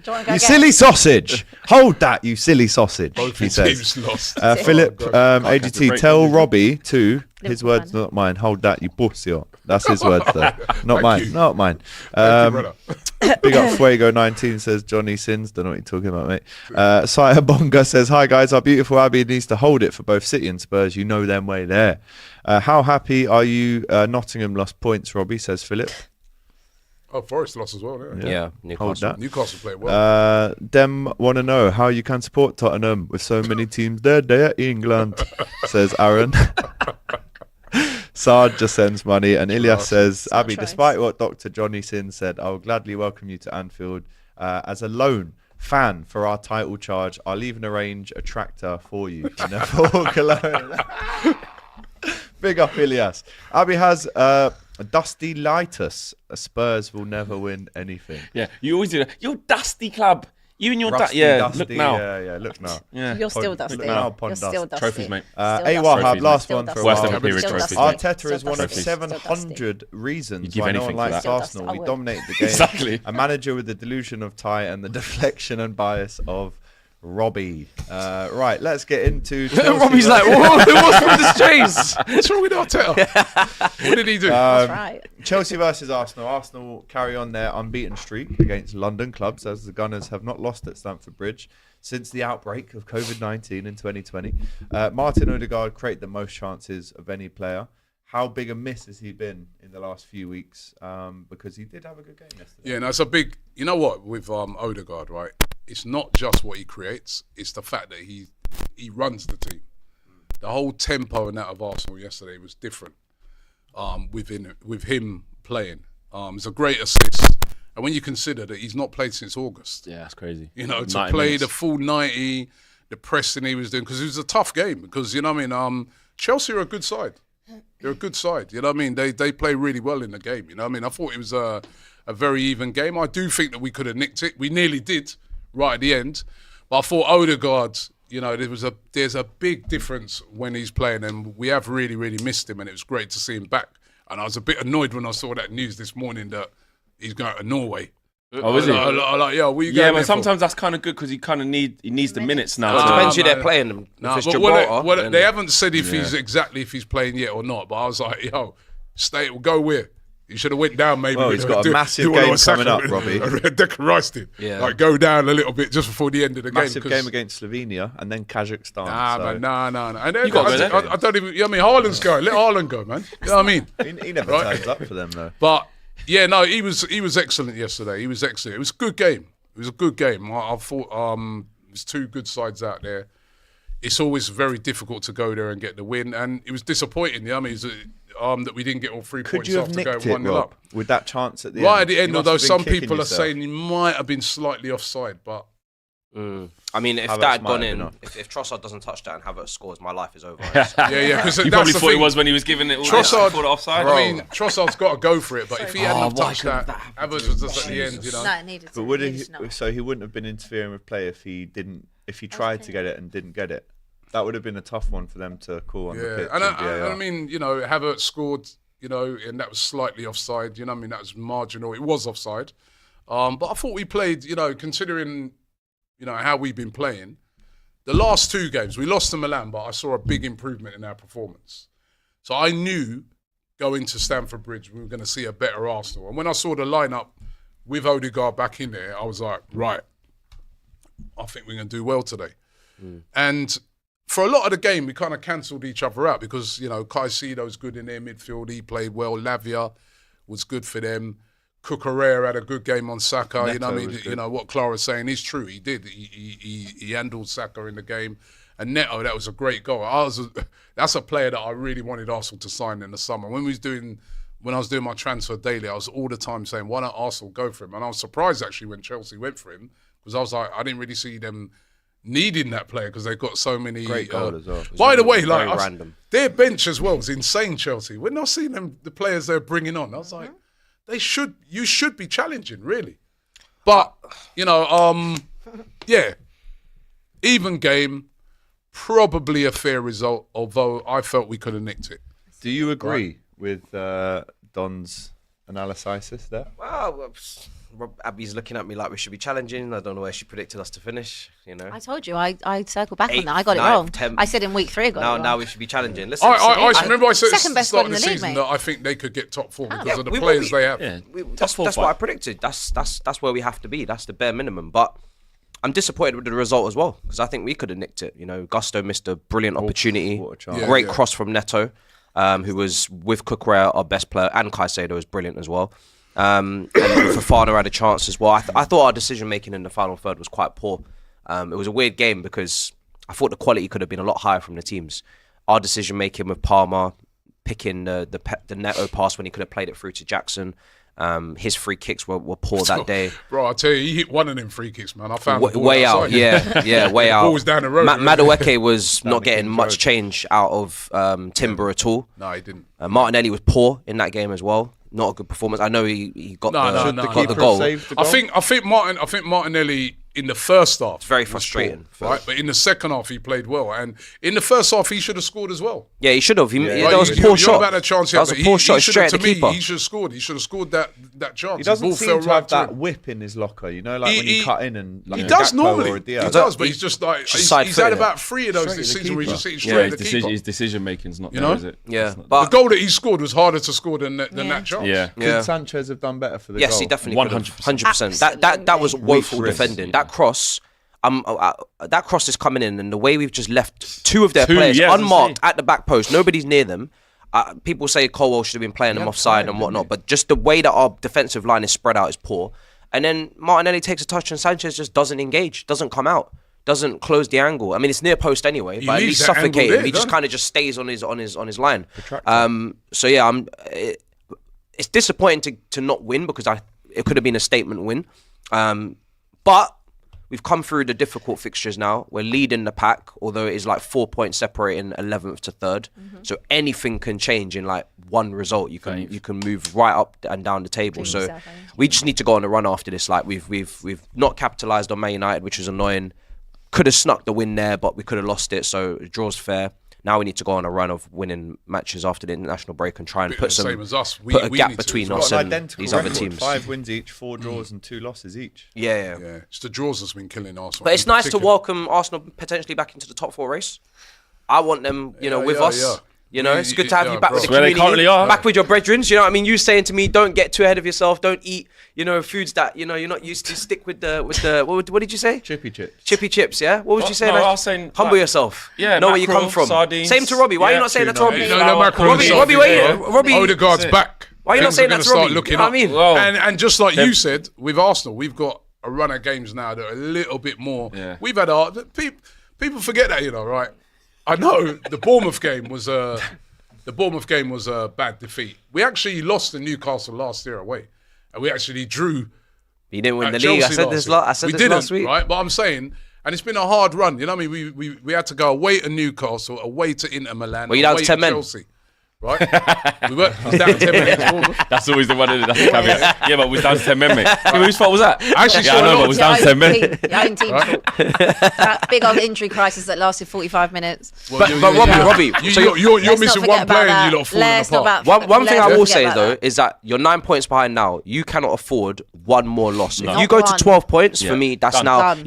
"Silly silly sausage. Hold that, you silly sausage, both he his says. teams lost. Philip, God. AGT, break tell them. Robbie too. His Liverpool words, fan. not mine. Hold that, you pussy. That's his words, though. Not mine. you. Not mine. Thank you, brother. Big up Fuego19 says Johnny Sins. Don't know what you're talking about, mate. Saya Bonga says, hi guys, our beautiful Abby needs to hold it for both City and Spurs. You know them way there. How happy are you Nottingham lost points, Robbie, says Philip. Oh, Forest lost as well. Yeah. Yeah, Hold Newcastle. that. Newcastle played well. Dem want to know how you can support Tottenham with so many teams there, England, says Aaron. Saad just sends money, and Ilyas says, Abby, tries. despite what Dr. Johnny Sin said, I will gladly welcome you to Anfield as a lone fan for our title charge. I'll even arrange a tractor for you. You never walk alone. Big up, Ilyas. Abby has a dusty lightus. Spurs will never win anything. Yeah, you always do that. You're dusty club. You and your Rusty, yeah. dusty, Look now. Yeah, look now. Yeah. You're still Look dusty. now, You're Pond still dust. dusty. Trophies, mate. Awahab, Trophies, last mate. one for a Still while. Worst ever dusty. period Still trophies, dusty. mate. Arteta is Still one of dusty. 700 reasons You'd give why no anything one for likes that. Arsenal. Still We dusty. dominate the game. Exactly. A manager with the delusion of Ty and the deflection and bias of Robbie. Right, let's get into Chelsea Robbie's like, what's wrong with this chase? What's wrong with Arteta? What did he do? That's right. Chelsea versus Arsenal. Arsenal carry on their unbeaten streak against London clubs as the Gunners have not lost at Stamford Bridge since the outbreak of COVID-19 in 2020. Martin Odegaard created the most chances of any player. How big a miss has he been in the last few weeks? Because he did have a good game yesterday. Yeah, no, it's a big. You know what? With Odegaard, right? It's not just what he creates; it's the fact that he runs the team. The whole tempo and that of Arsenal yesterday was different. With him playing, it's a great assist. And when you consider that he's not played since August, Yeah, that's crazy. you know, to 90 play minutes. the full 90, the pressing he was doing, because it was a tough game. Because you know what I mean, Chelsea are a good side. They're a good side. You know what I mean? They play really well in the game. You know what I mean? I thought it was a very even game. I do think that we could have nicked it. We nearly did right at the end. But I thought Odegaard, you know, there's a big difference when he's playing, and we have really, really missed him, and it was great to see him back. And I was a bit annoyed when I saw that news this morning that he's going to Norway. Oh, is he? Like, yo, what you Yeah, going man. there Sometimes that's kind of good because he kind of needs the minutes now. Well, it Nah, depends who they're man. playing. If it's but Gibraltar, then- they haven't said if he's playing yet or not. But I was like, yo, go where? You should have went down maybe. Well, he's got a massive game coming up, Robbie. Decorised him. Yeah. Like, go down a little bit just before the end of the Massive game. game against Slovenia and then Kazakhstan. Man, nah. And then, You gotta go there. I don't even. I mean, Haaland's going. Let Haaland go, man. You know what I mean? He never Right. turns up for them though. But yeah, no, he was excellent yesterday. He was excellent. It was a good game. It was a good game. I thought there's two good sides out there. It's always very difficult to go there and get the win, and it was disappointing. Yeah, I mean, that we didn't get all 3 Could points you have after going nicked it, 1-0 Rob, up. with that chance at the Right end? at the end, You must although have been some kicking people yourself. are saying he might have been slightly offside, but I mean, if Havertz that had might gone have in, been off. if Trossard doesn't touch that and Havertz scores, my life is over. yeah, because You probably thought it was when he was giving it all. Trossard. Thought it offside. I mean, Trossard's got to go for it, but if he hadn't have why touched couldn't that, that happen Havertz was just at the end, you know. No, it needed to. But would It he? needed to not. So he wouldn't have been interfering with play if he didn't. If he tried to get it and didn't get it, that would have been a tough one for them to call on the Yeah, pitch. and in I VAR. mean, you know, Havertz scored, you know, and that was slightly offside. You know, what I mean, that was marginal. It was offside, but I thought we played, you know, considering, you know, how we've been playing. The last two games, we lost to Milan, but I saw a big improvement in our performance. So I knew going to Stamford Bridge we were going to see a better Arsenal. And when I saw the lineup with Odegaard back in there, I was like, right, I think we're going to do well today. And for a lot of the game, we kind of cancelled each other out because, you know, Caicedo's good in their midfield. He played well. Lavia was good for them. Cucurella had a good game on Saka. You know what I Neto mean? was You good. know, what Clara's saying is true. He did. He handled Saka in the game. And Neto, that was a great goal. That's a player that I really wanted Arsenal to sign in the summer. When I was doing my transfer daily, I was all the time saying, why don't Arsenal go for him? And I was surprised actually when Chelsea went for him because I was like, I didn't really see them needing that player because they've got so many. Great goal as well. By the way, like very random. their bench as well was insane. Chelsea. When I seen them, the players they're bringing on, I was like, you should be challenging, really. But you know, yeah, even game, probably a fair result. Although I felt we could have nicked it. Do you agree with Don's analysis there? Well, Abby's looking at me like we should be challenging. I don't know where she predicted us to finish. You know. I told you, I circled back on that. I got it 8th, wrong. 10th. I said in week 3 I got it wrong. Now we should be challenging. Listen, I remember I said at Second the best start squad of in the the league, season mate. that I think they could get top 4 because Yeah, of the we- players we- they have. Yeah. that's four, what I predicted. That's where we have to be. That's the bare minimum. But I'm disappointed with the result as well because I think we could have nicked it. You know, Gusto missed a brilliant opportunity. what a chance. Yeah, Great yeah. cross from Neto, who was with Cucurella, our best player, and Caicedo was brilliant as well. And Fofana had a chance as well. I thought our decision making in the final third was quite poor. It was a weird game because I thought the quality could have been a lot higher from the teams. Our decision making with Palmer picking the Neto pass when he could have played it through to Jackson. His free kicks were poor that day. Bro, I tell you, he hit one of them free kicks, man. I found the ball Way out, outside. way out. ball was down the road, really. Madueke was not getting King's much Road. change out of Timber at all. No, he didn't. Martinelli was poor in that game as well. Not a good performance. I know he got No, the, no, got no. the goal. Saved the I goal? think Martinelli in the first half very was frustrating. poor, right? But in the second half he played well, and in the first half he should have scored as well. Yeah, he should have. Yeah, That like, was a You- poor you're shot. about that chance, That was a but poor shot should straight have, at the to me, keeper. He should have scored. He should have scored that chance. He The doesn't ball seem fell to have right to that him. whip in his locker, you know, like when He- you cut in and like He a does Gakpo normally. or a He Diaz. does, but he's just like Just he's side had footed about 3 of those Straight this to the season where he's keeper. just hitting Yeah, straight at the keeper. his decision making's not You there, know? is it? Yeah, It's not but The goal that he scored was harder to score than that chance. Yeah. Could Sanchez have done better for the yes, goal? he definitely 100%. 100%. That was woeful wrist. defending. That cross. That cross is coming in, and the way we've just left 2 of their Two, players yeah, I was gonna unmarked at the back post, nobody's near them. People say Colwell should have been playing them had offside time, and didn't whatnot, he? but just the way that our defensive line is spread out is poor. And then Martinelli takes a touch, and Sanchez just doesn't engage, doesn't come out, doesn't close the angle. I mean, it's near post anyway, but at leaves least that angle suffocate there, him. He just doesn't kind of just stays on his line. So yeah, it's disappointing to not win because it could have been a statement win, but we've come through the difficult fixtures now. We're leading the pack, although it is like 4 points separating 11th to 3rd. So anything can change in like one result. You can move right up and down the table. So yourself, I think. we just need to go on a run after this. Like we've not capitalised on Man United, which was annoying. Could have snuck the win there, but we could have lost it. So the draw's fair. Now we need to go on a run of winning matches after the international break and try and Bit put the same as us. put a We gap need to between as well. us Got an and identical these other record, teams. 5 wins each, 4 draws and 2 losses each. Yeah. Yeah, it's the draws that's been killing Arsenal. But it's in nice to particular. welcome Arsenal potentially back into the top 4 race. I want them, with us. yeah. You know, it's good to have you back bro. with the Where they community, currently are. back with your brethren. You know what I mean? You saying to me, don't get too ahead of yourself. Don't eat, foods that you're not used to. Stick with the what did you say? Chippy chips. Chippy chips, yeah. What was you saying? No, I was saying, humble like, yourself. yeah, know where you mackerel, come from. sardines. Same to Robbie. Why are you Yeah, not saying that to tuna, Robbie? No mackerel and Robbie, sardines. where you? Robbie, Odegaard's back. Why are you not Things saying are that gonna to start Robbie? looking You know what up. I mean? Well, And just like you said, with Arsenal, we've got a run of games now that are a little bit more. Yeah. We've had our people forget that, right? I know the Bournemouth game was a bad defeat. We actually lost to Newcastle last year away, and we actually drew. You didn't win at the league. I Chelsea said this. last year. I said this last week. Right? But I'm saying, and it's been a hard run. You know what I mean? We had to go away to Newcastle, away to Inter Milan, Were you down away to 10 to men? Chelsea. Right? We were down 10 men against Bournemouth. That's always the one. That's the caveat. Yeah, but we was down to 10 men, mate. Yeah, whose fault was that? I actually yeah, saw I know, a lot but of we was down to 10 men. Your own team's fault. That big old injury crisis that lasted 45 minutes. But Robbie, so You're Let's missing not one forget player about and you're not that. falling Let's not apart. about- One thing let's I not will forget say about though that. is that you're 9 points behind now. You cannot afford one more loss. If Not you go to one. 12 points, Yeah. for me, that's Done. now. Done.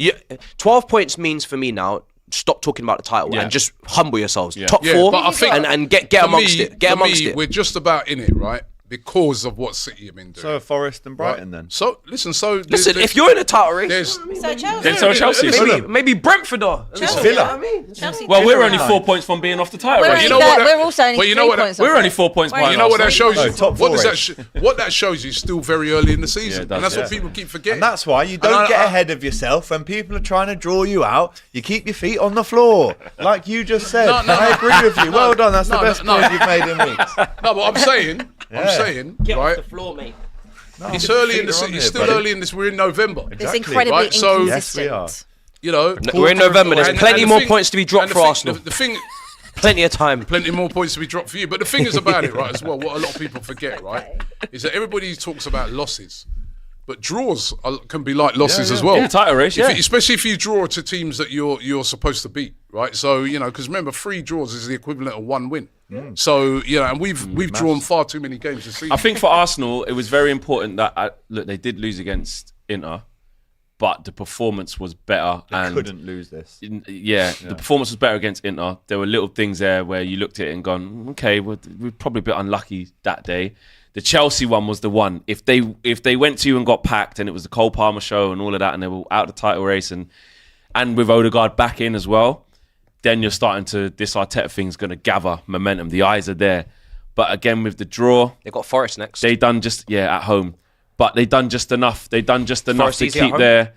12 points means for me now. Stop talking about the title Yeah. and just humble yourselves. Yeah. Top Yeah, 4 but I think and get for amongst me- it. Get for amongst me, it. We're just about in it, right? Because of what City have been doing. So Forest and Brighton then. So listen, Listen, if you're in a title race, there's So Chelsea. Then so Chelsea. maybe Brentford are. Chelsea. Villa. Chelsea. Well, we're only Villa. 4 points from being off the title We're race. you only know what there- that- we're also only but you 3 know what that- points. We're off only it. 4 points behind. you know what that shows No, you? top What four does that? race. What that shows you is still very early in the season, Yeah, it does, and that's yeah. what people keep forgetting. And that's why you don't get ahead of yourself when people are trying to draw you out. You keep your feet on the floor, like you just said. No, And I agree with you. Well done. That's the best no. point you've made in weeks. No, but I'm saying, right? floor, mate. It's your early feet in the are on season. It's here, still buddy. early in this. We're in November. It's Exactly. incredibly Right, so- Yes, we are. inconsistent. You know, We're in November. There's And- plenty and the more thing- points to be dropped and the for thing- Arsenal. The thing, Plenty of time. plenty more points to be dropped for you. But the thing is about it, right, as well, what a lot of people forget, right, is that everybody talks about losses, but draws can be like losses as well. Yeah, title race, yeah. Especially if you draw to teams that you're supposed to beat, right? So because remember, 3 draws is the equivalent of 1 win. So and we've drawn far too many games this season. I think for Arsenal, it was very important that look, they did lose against Inter, but the performance was better. And Couldn't lose this. the performance was better against Inter. There were little things there where you looked at it and gone, okay, we're probably a bit unlucky that day. The Chelsea one was the one. If they went to you and got packed, and it was the Cole Palmer show and all of that, and they were out of the title race, and with Odegaard back in as well, then you're starting to, this Arteta thing's going to gather momentum. The eyes are there. But again, with the draw, They got Forest next. they done just, at home. But they done just enough. They done just enough Forest to easy at keep home? their...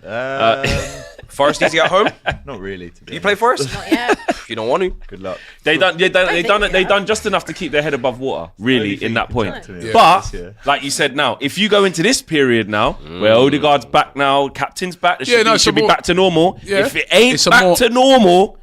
Forest easy at home. Not really. To be You play Forest? Yeah. If you don't want to. Good luck. They done just enough to keep their head above water, really, in that point. Yeah. But This year. like you said, now if you go into this period now, where Odegaard's back now, captain's back, it should be back to normal. Yeah. If it ain't It's a back more- to normal,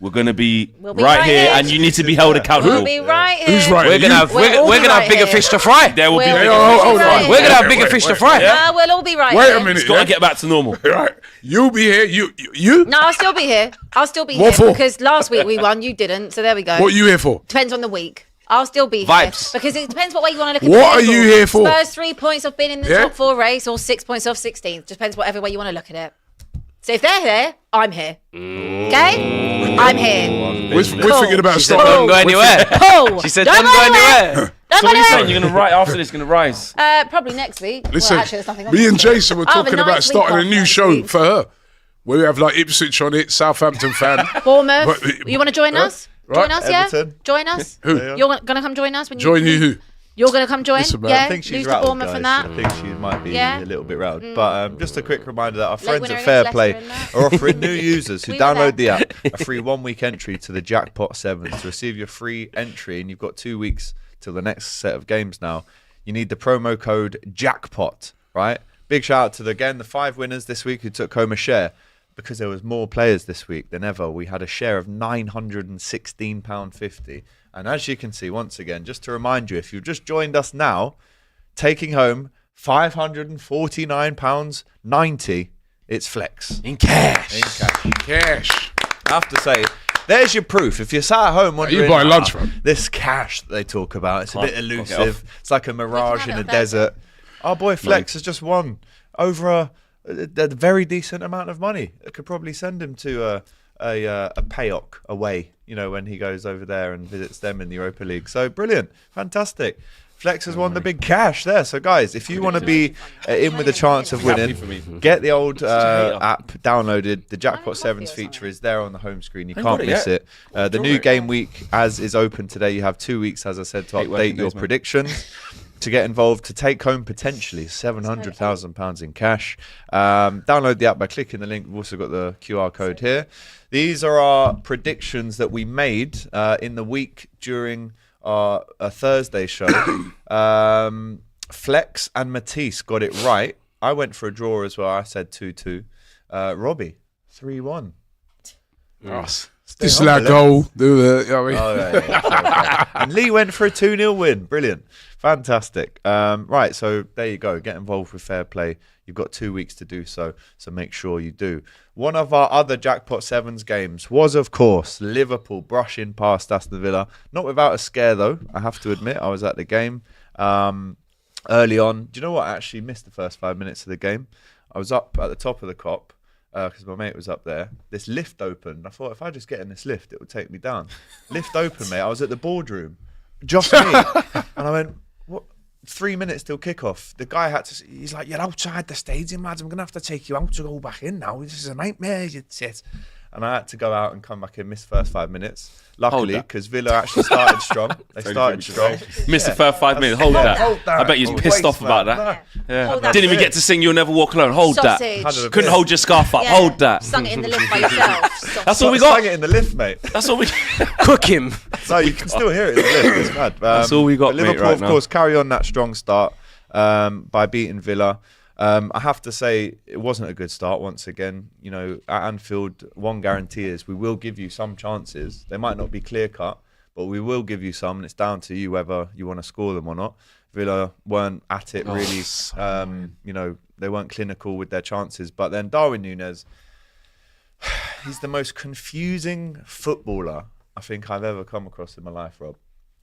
we're gonna be, We'll be right right here, here. and you need to be held accountable. We'll be right here. Who's right? We're gonna have We'll all we're be gonna have right bigger here. fish to fry. There will be. We'll bigger- all be hold right on. We're here. gonna have bigger fish to fry. We'll all be right Wait here. a minute. It's got to get back to normal. Right, you'll be here. You. No, I'll still be here. I'll still be What here for? because last week we won, you didn't. So there we go. What are you here for? Depends on the week. I'll still be Vibes. here because it depends what way you want to look at What the are table. you here for? Spurs 3 points off being in the Yeah? top 4 race or 6 points off 16th. Depends whatever way you want to look at it. So if they're here, I'm here. Okay? I'm here. We're thinking about She said, starting. "Don't go anywhere." Pull. She said, Don't "Don't go anywhere." Don't So go what are you saying? anywhere. You're gonna rise after this? Gonna rise? Probably next week. Listen, well, actually, there's nothing on me and this week. Jason were I have talking a about nice starting week a off new next show week. for her, where we have like Ipswich on it, Southampton fan. Bournemouth. But- You want to join us? Right. Join us, yeah? Everton. Join us? Who? You're going to come join us? When Join you who? You're going to come join? Listen, man, yeah? I think she's Lose to rattled, Bournemouth guys. and that? I think she might be Yeah. a little bit rattled. But just a quick reminder that our friends winner at against FairPlay Leicester and that. are offering new users who We were download the there. app a free 1-week entry to the Jackpot Sevens to receive your free entry, and you've got 2 weeks till the next set of games now. You need the promo code Jackpot, right? Big shout out to the 5 winners this week who took home a share. Because there was more players this week than ever, we had a share of £916.50. And as you can see, once again, just to remind you, if you've just joined us now, taking home £549.90, it's flex. In cash. In cash. Cash. I have to say, there's your proof. If you're sat at home wondering, buy lunch, man. this cash that they talk about, it's a bit Fuck elusive. It's like a mirage have in it a on Thursday. desert. Our boy Flex has just won over a very decent amount of money. It could probably send him to a payock away, you know, when he goes over there and visits them in the Europa League. So brilliant, fantastic. Flex has won the big cash there. So guys, if you want to be in with a chance of winning, get the old app downloaded. The Jackpot Sevens feature is there on the home screen. You can't miss it. The new game week as is open today. You have 2 weeks, as I said, to update your predictions. To get involved, to take home potentially £700,000 in cash. Download the app by clicking the link. We've also got the QR code here. These are our predictions that we made in the week during our Thursday show. Flex and Matisse got it right. I went for a draw as well. I said 2-2. Robbie, 3-1. This is our goal. Do it. You know what I mean? Oh, yeah. And Lee went for a 2-0 win. Brilliant. Fantastic. Right, so there you go. Get involved with Fair Play. You've got 2 weeks to do so make sure you do. One of our other Jackpot Sevens games was, of course, Liverpool brushing past Aston Villa. Not without a scare, though, I have to admit. I was at the game early on. Do you know what? I actually missed the first 5 minutes of the game. I was up at the top of the Cop because my mate was up there. This lift opened. I thought, if I just get in this lift, it would take me down. Lift open, mate. I was at the boardroom. Just me. And I went, what? 3 minutes till kickoff. The guy had to. He's like, "You're outside the stadium, lads. I'm gonna have to take you out to go back in now. This is a nightmare." You shit. And I had to go out and come back in. Missed the first 5 minutes. Luckily, because Villa actually started strong. They started strong. Missed the first 5 minutes. Hold that. I bet you was pissed off about that. Hold Didn't even get to sing "You'll Never Walk Alone." Hold Sausage. that. Couldn't hold your scarf up. Yeah. Hold that. Sung it in the lift by yourself. That's all we got. Sang it in the lift, mate. That's all we. Cook him. No, you can still hear it in the lift. It's mad. That's all we got, but Liverpool, mate, right of now. course, carry on that strong start by beating Villa. I have to say it wasn't a good start once again. You know, at Anfield, one guarantee is we will give you some chances. They might not be clear cut, but we will give you some, and it's down to you whether you want to score them or not. Villa weren't at it really. You know, they weren't clinical with their chances. But then Darwin Núñez, he's the most confusing footballer I think I've ever come across in my life, Rob.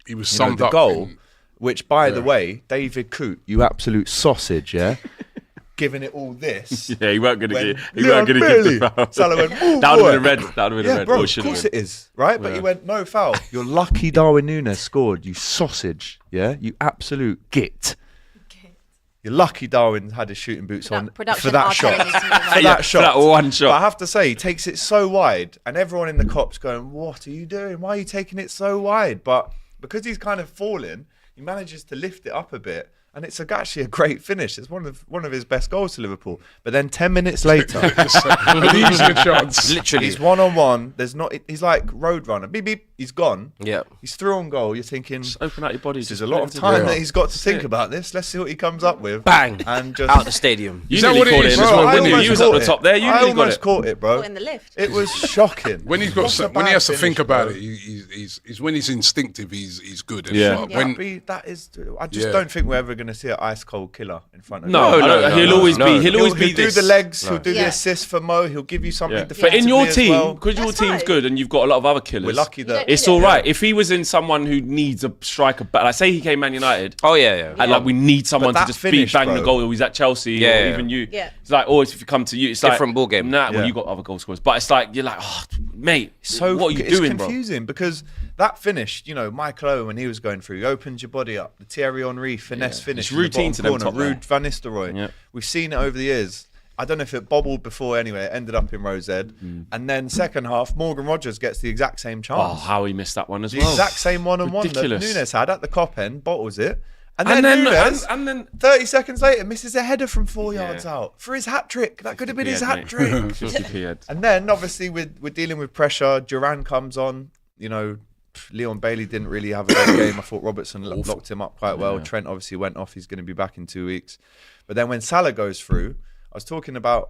He was You know, summed the up. goal, which, by the way, David Coote, you absolute sausage, yeah? Giving it all this. Yeah, he weren't gonna When get. He Leon weren't gonna Bailey, give the foul. Salah went, "Ooh, That would boy." have been a red. That would have been a Yeah, red. bro, Or of should've course been. it is, right? But he went, no foul. You're lucky Darwin Núñez scored, you sausage, yeah? You absolute git. You're lucky Darwin had his shooting boots on Production for that are shot. telling us to move on. For that shot. that one But I shot. have to say, he takes it so wide, and everyone in the Cop's going, "What are you doing? Why are you taking it so wide?" But because he's kind of falling, he manages to lift it up a bit, and it's actually a great finish. It's one of his best goals to Liverpool. But then 10 minutes later, Lose your chance. Literally. he's 1-on-1. There's not. He's like Roadrunner. Beep beep. He's gone. Yeah. He's through on goal. You're thinking, Just open out your body. this is a lot of time that he's got to think about this. Let's see what he comes up with. Bang. And just Out the stadium. You Is that nearly what it caught it is? in as Bro, well, I didn't you? almost You was at caught the it. top there. You I nearly got almost it. caught it, bro. Or in the lift. It was shocking. When he's got, What's a when he bad has to think finish, about bro? it, he's when he's instinctive, he's good. And Yeah. sharp. Yeah. When That is. I just Yeah. don't think we're ever going to see an ice cold killer in front of No, him. he'll always no. be. He'll always He'll be do this. the legs. He'll do the Yeah. assist for Mo. He'll give you something Yeah. defensively But in your as team, well. because your That's team's right. good and you've got a lot of other killers. We're lucky that. don't It's Yeah. all right. If he was in someone who needs a striker, but like say he came Man United, Oh, yeah. and like we need someone But to that just finish, bang the bro. goal. Or he's at Chelsea, Yeah, or yeah. even you. Yeah. It's like, or if you come to you, it's Different like ball game. Nah, Yeah. well you got other goal scorers, but it's like you're like, oh, mate, So what are you it's doing, bro? confusing because that finish, you know, Michael Owen when he was going through, he opened your body up. The Thierry Henry finesse Yeah. finish, It's in the routine bottom to them corner, top there. Ruud van Nistelrooy. Yeah. We've seen it over the years. I don't know if it bobbled before anyway. It ended up in Rose Ed. And then second half, Morgan Rogers gets the exact same chance. Oh, how he missed that one as the well. exact same one-on-one that Ridiculous. Núñez had at the Cop end, bottles it. And And then then, Núñez, and then 30 seconds later, misses a header from 4 Yeah. yards out for his hat-trick. That could have been his 50p head, hat-trick. mate. 50p head. And then, obviously, we're dealing with pressure. Duran comes on. You know, Leon Bailey didn't really have a great game. I thought Robertson locked him up quite well. Trent obviously went off. He's going to be back in 2 weeks. But then when Salah goes through, I was talking about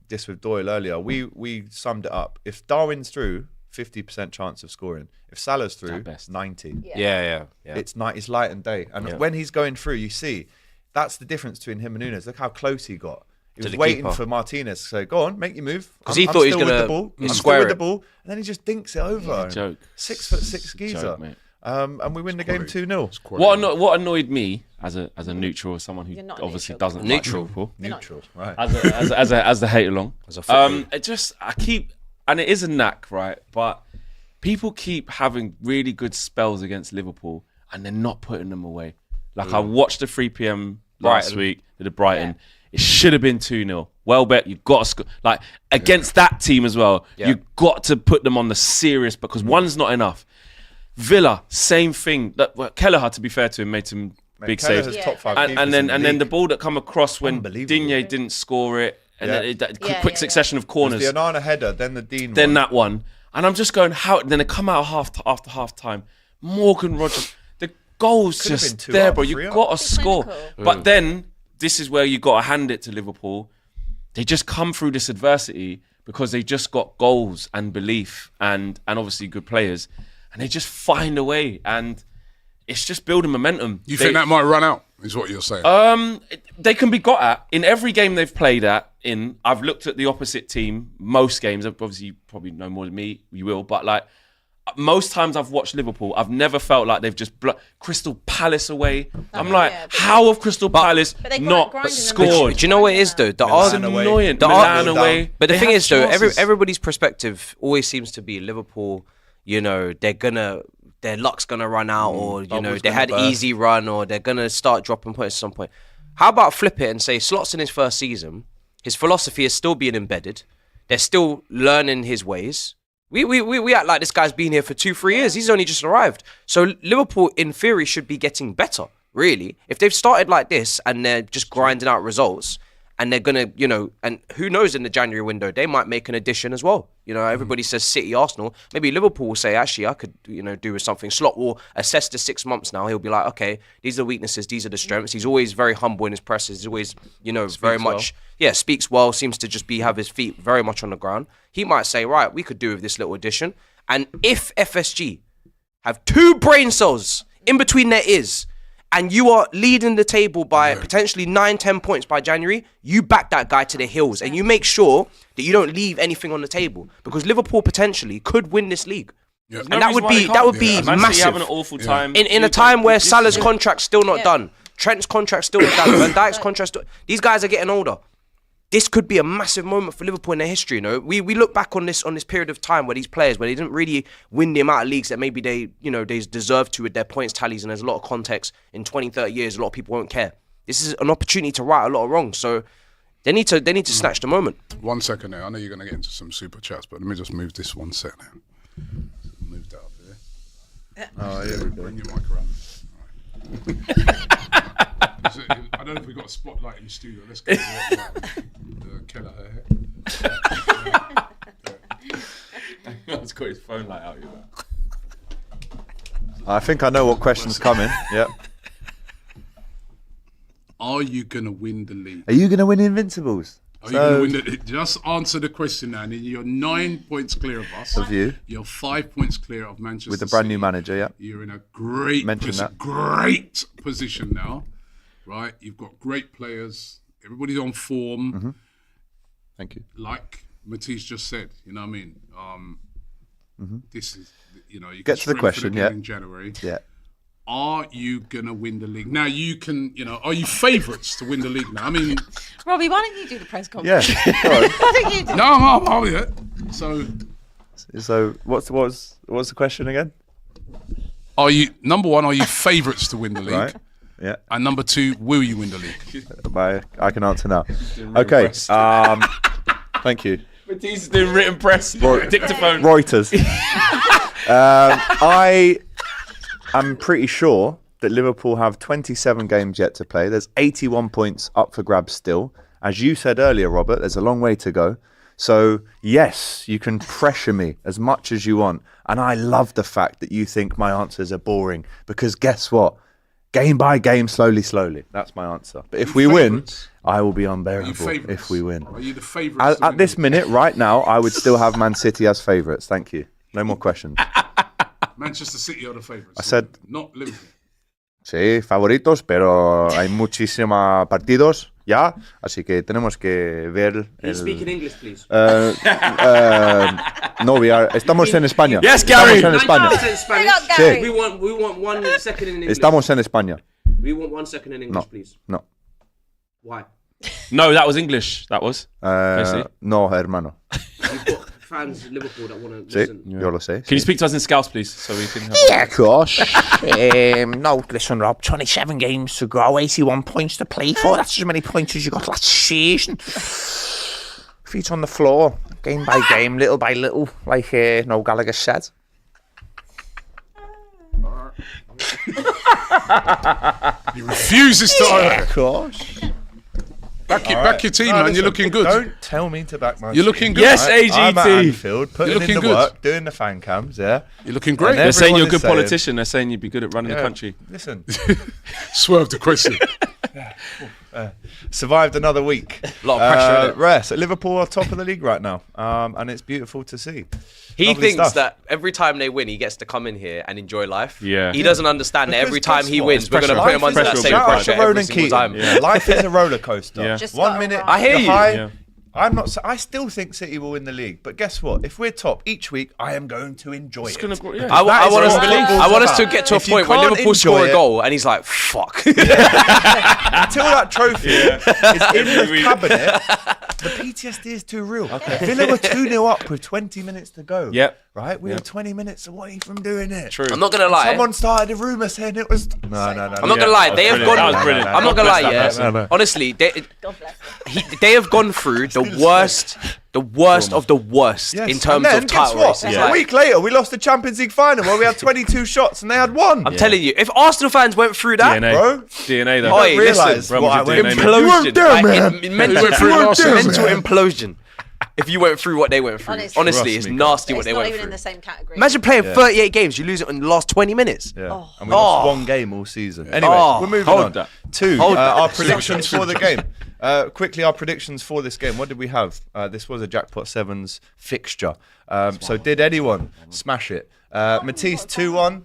this with Doyle earlier. We summed it up. If Darwin's through, 50% chance of scoring. If Salah's through, At best. 90. Yeah. It's night. It's light and day. And when he's going through, you see that's the difference between him and Núñez. Look how close he got. He was the waiting keeper. for Martinez to say, "Go on, make your move." 'Cause he thought he was still with gonna the ball. I'm square still with it. the ball, and then he just dinks it over. Joke. 6'6" geezer, Joke, mate. and we win the game 2-0. What annoyed me as a neutral, as someone who You're not obviously neutral. doesn't Neutral. like Liverpool, Neutral, right? as the hate along. As a footballer. I keep, and it is a knack, right? But people keep having really good spells against Liverpool, and they're not putting them away. Like I watched the 3 p.m. last Brighton. week, the Brighton. It should have been 2-0. Welbeck, you've got to score. Like against that team as well, you've got to put them on the serious, because one's not enough. Villa, same thing. Kelleher, to be fair to him, made some big saves. Kelleher's top 5 And keepers in then league. the ball that come across when Unbelievable. Digne didn't score it, and Yeah. then that Yeah, quick yeah, succession of It was corners. the Onana header, then the Dean Then one. that one, and I'm just going, how? Then they come out after half time. Morgan Rogers, the goals Could have been just 2 there, up, bro. 3 You up. got to score. clinical. But then this is where you got to hand it to Liverpool. They just come through this adversity because they just got goals and belief and obviously good players, and they just find a way, and it's just building momentum. You think that might run out? Is what you're saying? They can be got at in every game they've played at. I've looked at the opposite team most games. Obviously, you probably know more than me. You will, but like most times I've watched Liverpool, I've never felt like they've just Crystal Palace away. I'm like, yeah, but- how have Crystal Palace But they not grinding them scored? Do you know what it is though? The Milan It's argument. away. annoying. The Milan Milan away. down. But the They thing have is, though, chances. everybody's perspective always seems to be Liverpool. You know, their luck's gonna run out, or you know, bubble's they gonna had burst. easy run, or they're gonna start dropping points at some point. How about flip it and say Slot's in his first season, his philosophy is still being embedded. They're still learning his ways. We act like this guy's been here for 2-3 years. He's only just arrived. So Liverpool, in theory, should be getting better. Really, if they've started like this and they're just grinding out results, and they're gonna, you know, and who knows, in the January window they might make an addition as well. You know, everybody says City, Arsenal. Maybe Liverpool will say, actually, I could, you know, do with something. Slot will assess the 6 months now. He'll be like, okay, these are the weaknesses, these are the strengths. He's always very humble in his presses. He's always, you know, very much, speaks well. Seems to just have his feet very much on the ground. He might say, right, we could do with this little addition. And if FSG have 2 brain cells in between their ears, and you are leading the table by potentially 9-10 points by January, you back that guy to the hills, and you make sure that you don't leave anything on the table, because Liverpool potentially could win this league. Yeah. And that would be Man City massive. having an awful time. In a time where Salah's contract's still not done, Trent's contract's still not done, Van Dijk's contract's still, these guys are getting older. This could be a massive moment for Liverpool in their history. You know, we look back on this period of time where these players, where they didn't really win the amount of leagues that maybe they deserve to with their points tallies, and there's a lot of context. In 20-30 years, a lot of people won't care. This is an opportunity to right a lot of wrongs. So they need to snatch the moment. 1 second now. I know you're going to get into some super chats, but let me just move this 1 sec now. Move that up here. Oh, here we go. Bring your mic around. All right. I don't know if we've got a spotlight in the studio. Let's go. Keller here. He's got his phone light out. I think I know what question's coming. Yeah. Are you going to win the league? Are you going to win Invincibles? Are you going to win the Just answer the question now. You're 9 points clear of us. Of you. You're 5 points clear of Manchester With the brand new City. manager, yeah. You're in a great great position now, right? You've got great players. Everybody's on form. Mm-hmm. Thank you. Like Matisse just said, you know what I mean? This is, you know, you Get can to the question, strengthen again in January. Yeah. Are you going to win the league? Now, you can, you know, are you favourites to win the league now? I mean, Robbie, why don't you do the press Yeah. conference? Go on. Why don't you do no, yeah. So, So what's the question again? are you, number one, are you favourites to win the league? Right. Yeah. And number two, will you win the league? I can answer now. Okay. Thank you. Matisse is doing written press. Dictaphone. Reuters. I am pretty sure that Liverpool have 27 games yet to play. There's 81 points up for grabs still. As you said earlier, Robert, there's a long way to go. So, yes, you can pressure me as much as you want. And I love the fact that you think my answers are boring. Because guess what? Game by game, slowly. That's my answer. But if we win, I will be unbearable if we win. Are you the favourites? At this minute, right now, I would still have Man City as favourites. Thank you. No more questions. Manchester City are the favourites. I said- not Liverpool. Sí, favoritos, pero hay muchísimos partidos ya, así que tenemos que ver. Can you speak in English, please? No, estamos en España. Yes, Gary. Estamos en España. Hang on, Gary. We want 1 second in English. Estamos en España. We want 1 second in English, please. No. Why? No, that was English. That was. Basically. No, hermano. You've got fans in Liverpool that want to Sí, listen. yo lo sé. Can you speak to us in Scouse, please, so we can have Yeah, of course. No, listen, Rob, 27 games to go, 81 points to play for. That's as many points as you got last season. Feet on the floor, game by game, little by little, like Noel Gallagher said. He refuses to. Yeah, of course. Back your team, man. Listen, You're looking good. Don't tell me to back my You're team. looking good. Yes, I'm at AGT. Anfield, putting You're looking in the good. work, doing the fan cams, yeah. You're looking great. And They're saying you're a Everyone good is saying- politician. They're saying you'd be good at running the Yeah, country. Listen, Swerve the question. survived another week. A lot of pressure, innit? Rare. So Liverpool are top of the league right now, and it's beautiful to see. He Lovely thinks stuff. that every time they win, he gets to come in here and enjoy life. Yeah. He doesn't understand that Because every time guess he what? wins, we're going to pressure. put him Life under is that a- same shout out pressure to Ronan every single Keating. time. Yeah. Life is a roller coaster. Yeah. Just One got minute, around. I hear you're you. high. Yeah. I still think City will win the league, but guess what? If we're top each week, I am going to enjoy it. gonna go- yeah. I That want is us, what football's I want us to about. get to a If you point where can't Liverpool enjoy score a it- goal and he's like, fuck. Until that trophy is in the week. cabinet, the PTSD is too real. Villa were 2-0 up with 20 minutes to go. Yep. Right? We were 20 minutes away from doing it. True. I'm not going to lie. Someone started a rumour saying it was. No. I'm not going to lie. They have Brilliant. That was gone. brilliant. I'm not going to lie, God yeah. bless that person. Honestly, God bless him. they have gone through the worst of the worst Yes. in terms and then, of title guess what? races. A Like, week later, we lost the Champions League final where we had 22 shots and they had one. I'm telling you, if Arsenal fans went through that, DNA. Bro. DNA, though. Oi, realise listen, what I Run with went your through. DNA, You weren't implosion, there, like, man. mental, went through last season. mental implosion. If you went through what they went through, Honestly. honestly, Trust it's me, nasty what It's they not went even through. in the same category. Imagine playing 38 games, you lose it in the last 20 minutes. Yeah. Oh. And we lost one game all season. Anyway, Oh. we're moving Hold on that. to Hold that. our predictions for the game. Quickly, our predictions for this game. What did we have? This was a Jackpot Sevens fixture. So did anyone smash it? Matisse 2-1.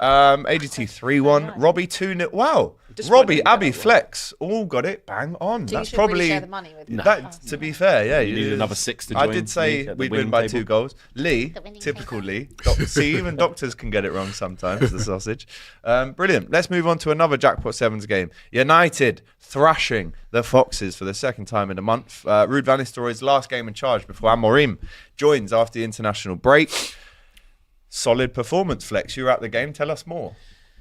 AGT 3-1. Robbie 2-0. Wow. Robbie, Abbi, Flex, all got it bang on. So you That's should really probably share the money with me. that. To be fair, yeah, You need another 6 to I join did say me at the we'd win winning by table. 2 goals. Lee, The winning typical table. Lee. See, even doctors can get it wrong sometimes. The sausage. Brilliant. Let's move on to another Jackpot Sevens game. United thrashing the Foxes for the second time in a month. Ruud van Nistelrooy's last game in charge before Amorim joins after the international break. Solid performance, Flex. You were at the game. Tell us more.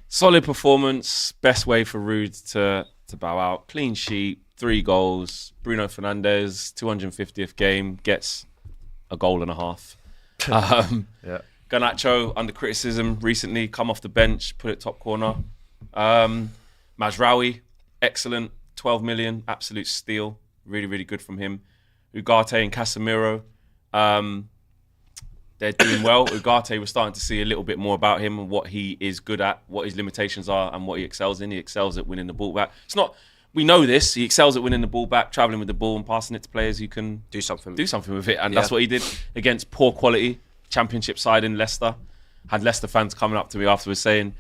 Solid performance. Best way for Ruud to bow out. Clean sheet. 3 goals. Bruno Fernandes, 250th game, gets a goal and a half. Yeah. Garnacho, under criticism recently, come off the bench, put it top corner. Mazraoui, excellent. 12 million, absolute steal. Really, really good from him. Ugarte and Casemiro, they're doing well. Ugarte, we're starting to see a little bit more about him and what he is good at, what his limitations are, and what he excels in. He excels at winning the ball back. It's not. We know this. He excels at winning the ball back, travelling with the ball, and passing it to players who can Do something. with it. And Yeah. that's what he did against poor quality Championship side in Leicester. Had Leicester fans coming up to me afterwards saying,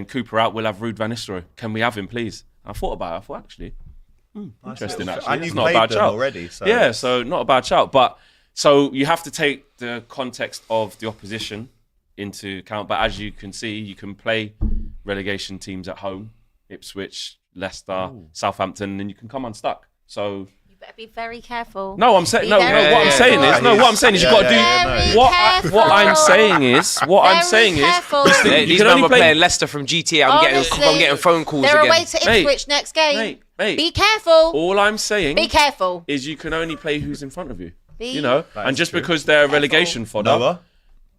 Cooper out, we'll have Ruud van Nistelrooy. Can we have him, please? And I thought about it. I thought, actually, interesting, actually. And It's you not a played bad them shout. already. So Yeah, so not a bad shout. But so you have to take the context of the opposition into account. But as you can see, you can play relegation teams at home, Ipswich, Leicester, Southampton, and you can come unstuck. So You better be very careful. no, I'm saying Be no. very What I'm saying is careful. what I'm saying is you've got to do Very what careful. I'm saying is Very careful. Hey, you these can men only were play- playing Leicester from GTA. I'm getting phone calls They're again. away to Mate, Ipswich next game. mate. Be careful. All I'm saying Be careful. is you can only play who's in front of you. Be You know, and just because they're a relegation fodder,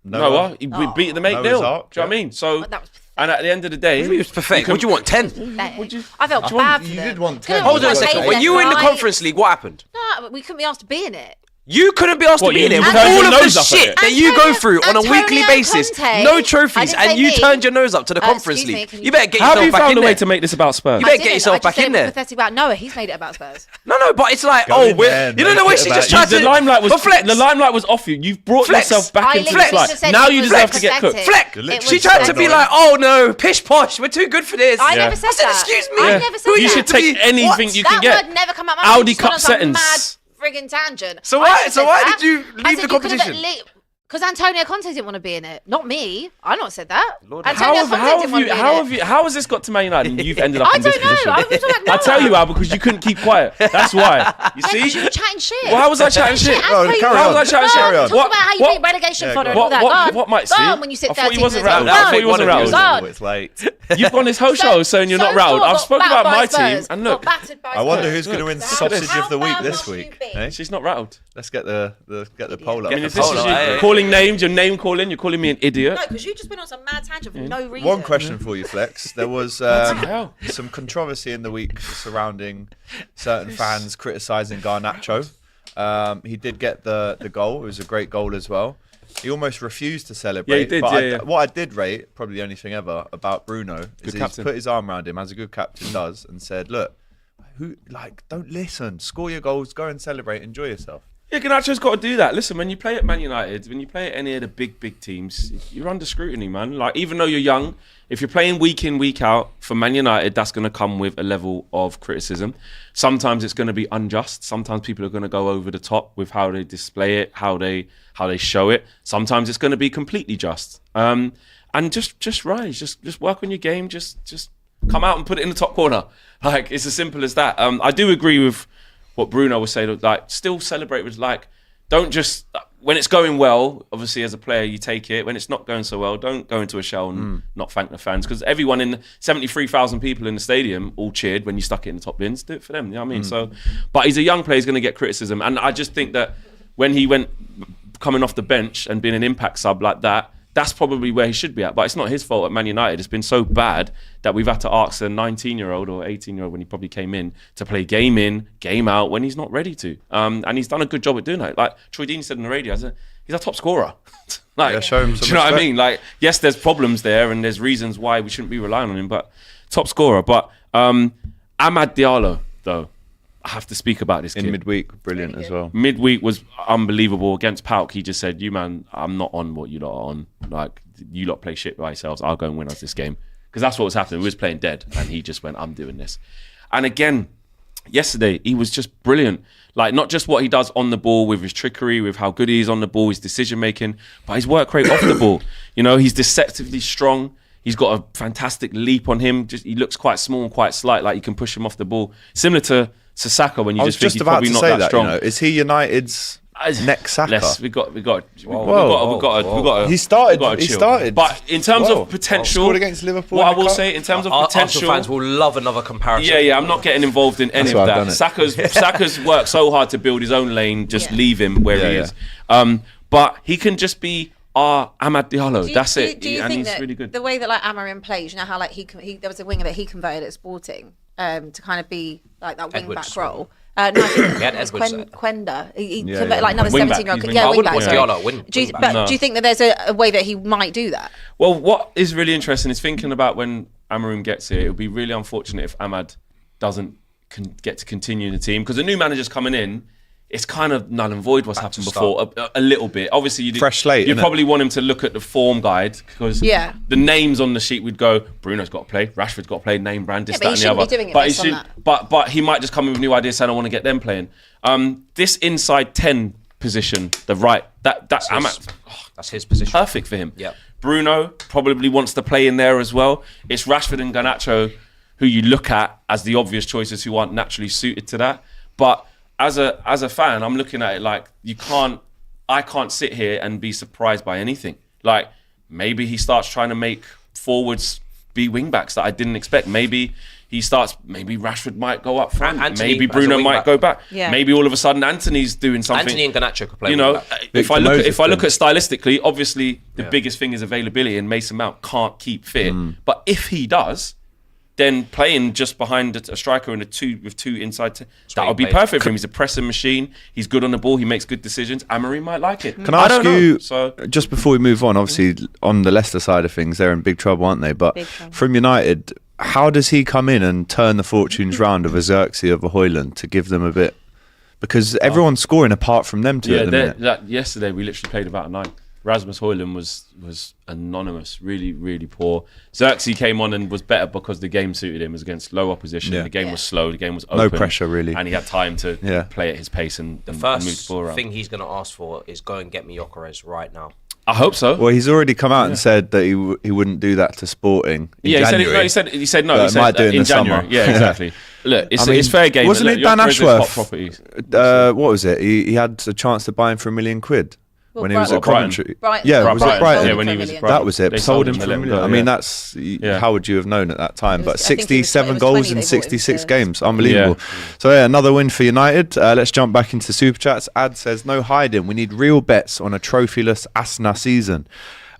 Noah. we beat them 8-0. Noah's Do you know Ark, what I mean? So, That was and at the end of the day, It was pathetic. What do you want? 10? pathetic. I felt bad for you them. did want Couldn't 10. Hold on a even second. pay When their you were in the flights. Conference League, what happened? No, we couldn't be asked to be in it. You couldn't be asked What, to be you in it. turned With all your of the nose up at shit it? that you go through on a Antonio weekly basis, Conte. no I trophies, didn't say and you me. turned your nose up to the Conference excuse me, League. can You you- better get How have yourself you back found in a way there. to make this about Spurs? You better I get didn't. yourself I just back said in it was there. pathetic about Noah. He's made it about Spurs. No, but it's like, Go in we're, there and you know the make way it she about just you. tried to. The limelight was But Flex. the limelight was off you. You've brought Flex. yourself back I into this literally light. just said Now it you was deserve to get cooked. pathetic. Fleck. It She was tried to be pathetic. like, oh no, pish posh, we're too good for this. I never said I said, that. excuse me. I Yeah. never said You that. should take anything you can That get. word never come out my mouth. Audi You just gone Cup on some settings. Mad frigging tangent. So I why- never so said why that. did you I leave said the you could've competition? Because Antonio Conte didn't want to be in it, not me. I not said that. Lord, Antonio Conte didn't want to be in it. How has this got to Man United and you've ended up I in this don't know. position? I was talking about I tell you, Noah. Al, because you couldn't keep quiet. That's why. You Because see? you were chatting shit. Well, how was I chatting shit? I'll tell you carry what. on. How was I chatting Go shit? on, on. Talk about how you What- beat relegation Yeah, fodder go and on. all that. What might Go see? on when you sit I 13 thought you wasn't minutes rattled. ago. I Go thought you on. wasn't rattled. Go on. It's late. You've gone this whole show saying you're not rattled. I've spoken about my team, and look, I wonder who's going to win sausage of the week this week. Eh? she's not rattled. Let's get the poll up. I mean, if the this poll is up, you eh? calling names, you're name calling, you're calling me an idiot. No, because you just went on some mad tangent for no reason. One question for you, Flex. There was hell? some controversy in the week surrounding certain fans criticising Garnacho. He did get the goal. It was a great goal as well. He almost refused to celebrate. Yeah, he did, But yeah. what I did rate, probably the only thing ever, about Bruno is he's captain. put his arm around him, as a good captain does, and said, look, don't listen. Score your goals, go and celebrate, enjoy yourself. Yeah, Garnacho's got to do that. Listen, when you play at Man United, when you play at any of the big teams, you're under scrutiny, man. Like, even though you're young, if you're playing week in, week out for Man United, that's going to come with a level of criticism. Sometimes it's going to be unjust. Sometimes people are going to go over the top with how they display it, how they show it. Sometimes it's going to be completely just. And just rise, just work on your game, just come out and put it in the top corner. Like, it's as simple as that. I do agree with what Bruno was saying, like, still celebrate with, like, don't just, when it's going well, obviously as a player you take it. When it's not going so well, don't go into a shell and not thank the fans, because everyone in 73,000 people in the stadium all cheered when you stuck it in the top bins. Do it for them, you know what I mean? So, but he's a young player, he's going to get criticism, and I just think that when he went coming off the bench and being an impact sub like that, that's probably where he should be at. But it's not his fault at Man United. It's been so bad that we've had to ask a 19-year-old or 18-year-old when he probably came in to play game in, game out when he's not ready to. And he's done a good job at doing that. Like Troy Deeney said on the radio, he's our top scorer. Like, Yeah, show him some do you know what I respect. mean? Like, yes, there's problems there and there's reasons why we shouldn't be relying on him, but top scorer. But Amad Diallo, though, I have to speak about this kid. In midweek, brilliant as well. Midweek was unbelievable against Pauk. He just said, "You man, I'm not on what you lot are on. Like, you lot play shit by yourselves. I'll go and win us this game." Because that's what was happening. We was playing dead, and he just went, "I'm doing this." And again, yesterday he was just brilliant. Like, not just what he does on the ball with his trickery, with how good he is on the ball, his decision making, but his work rate off the ball. You know, he's deceptively strong. He's got a fantastic leap on him. Just he looks quite small and quite slight, like you can push him off the ball. Similar to Saka, when you I was just think just he's about probably to not say that that. strong. You know, is he United's next Saka? We got to He started. chill. But in terms Whoa. of potential, Scored against Liverpool what I in the will cup. say in terms of Arsenal potential, fans will love another comparison. yeah, I'm not getting involved in any That's why of I've that. done it. Saka's worked so hard to build his own lane. Just Yeah. leave him where he Yeah, is. But he can just be our Amad Diallo. That's it. Do you And think he's that really good. the way that like Amarim plays, you know how like he there was a winger that he converted at Sporting to kind of be like that wing Edwards. back role. No, I think He had it was Edwards there. Quenda. He Yeah, converted yeah. like another Wing back. 17-year-old. He's Yeah, wing wing back. back. I Sorry. wouldn't put Diallo Do you, wing back. but No. do you think that there's a way that he might do that? Well, what is really interesting is thinking about when Amarim gets here. It would be really unfortunate if Amad doesn't get to continue in the team, because the new manager's coming in. It's kind of null and void what's happened to before a little bit. Obviously, Fresh slate, you'd innit? probably want him to look at the form guide, because Yeah. the names on the sheet would go, Bruno's got to play, Rashford's got to play, name brand, this, Yeah, but that, he and the shouldn't other. be doing it But based on that. But he might just come in with new ideas saying, I want to get them playing. This inside 10 position, the right, that Amad, That's his position. perfect for him. Yep. Bruno probably wants to play in there as well. It's Rashford and Garnacho who you look at as the obvious choices who aren't naturally suited to that. But as a fan, I'm looking at it like I can't sit here and be surprised by anything. Like, maybe he starts trying to make forwards be wing backs that I didn't expect. Maybe Rashford might go up front. Anthony Maybe as a Bruno wing might back. go back. Yeah. Maybe all of a sudden Anthony's doing something. Anthony and Garnacho could play. You know, wing back. if Victor Moses I look at then. stylistically, obviously the biggest thing is availability, and Mason Mount can't keep fit. But if he does, then playing just behind a striker and with two inside. That would be perfect for him. He's a pressing machine. He's good on the ball. He makes good decisions. Amorim might like it. Can I ask you, So, just before we move on, obviously on the Leicester side of things, they're in big trouble, aren't they? But from United, how does he come in and turn the fortunes round of a Xerxes, of a Højlund, to give them a bit? Because everyone's scoring apart from them two at the minute. Yesterday we literally played about a 9. Rasmus Højlund was anonymous, really, really poor. Xerxes came on and was better because the game suited him. It was against low opposition. Yeah. The game was slow. The game was open. No pressure, really. And he had time to play at his pace and move the ball around. First thing he's going to ask for is go and get me Gyökeres right now. I hope so. Well, he's already come out and said that he wouldn't do that to Sporting in January. He said no. He said might do it in the January. summer. Yeah, exactly. Look, it's fair game. Wasn't it Dan Ashworth? What What was it? He had a chance to buy him for £1 million when he was at Brighton. Coventry. Brighton. Yeah, was it Brighton? Yeah, when he was at Brighton. That was it. They Sold him him for for £1 million. I mean, that's how would you have known at that time? But I think it was 67 20 goals they in bought him 66 for. games, unbelievable. So another win for United. Let's jump back into super chats. Ad says no hiding. We need real bets on a trophyless Asna season.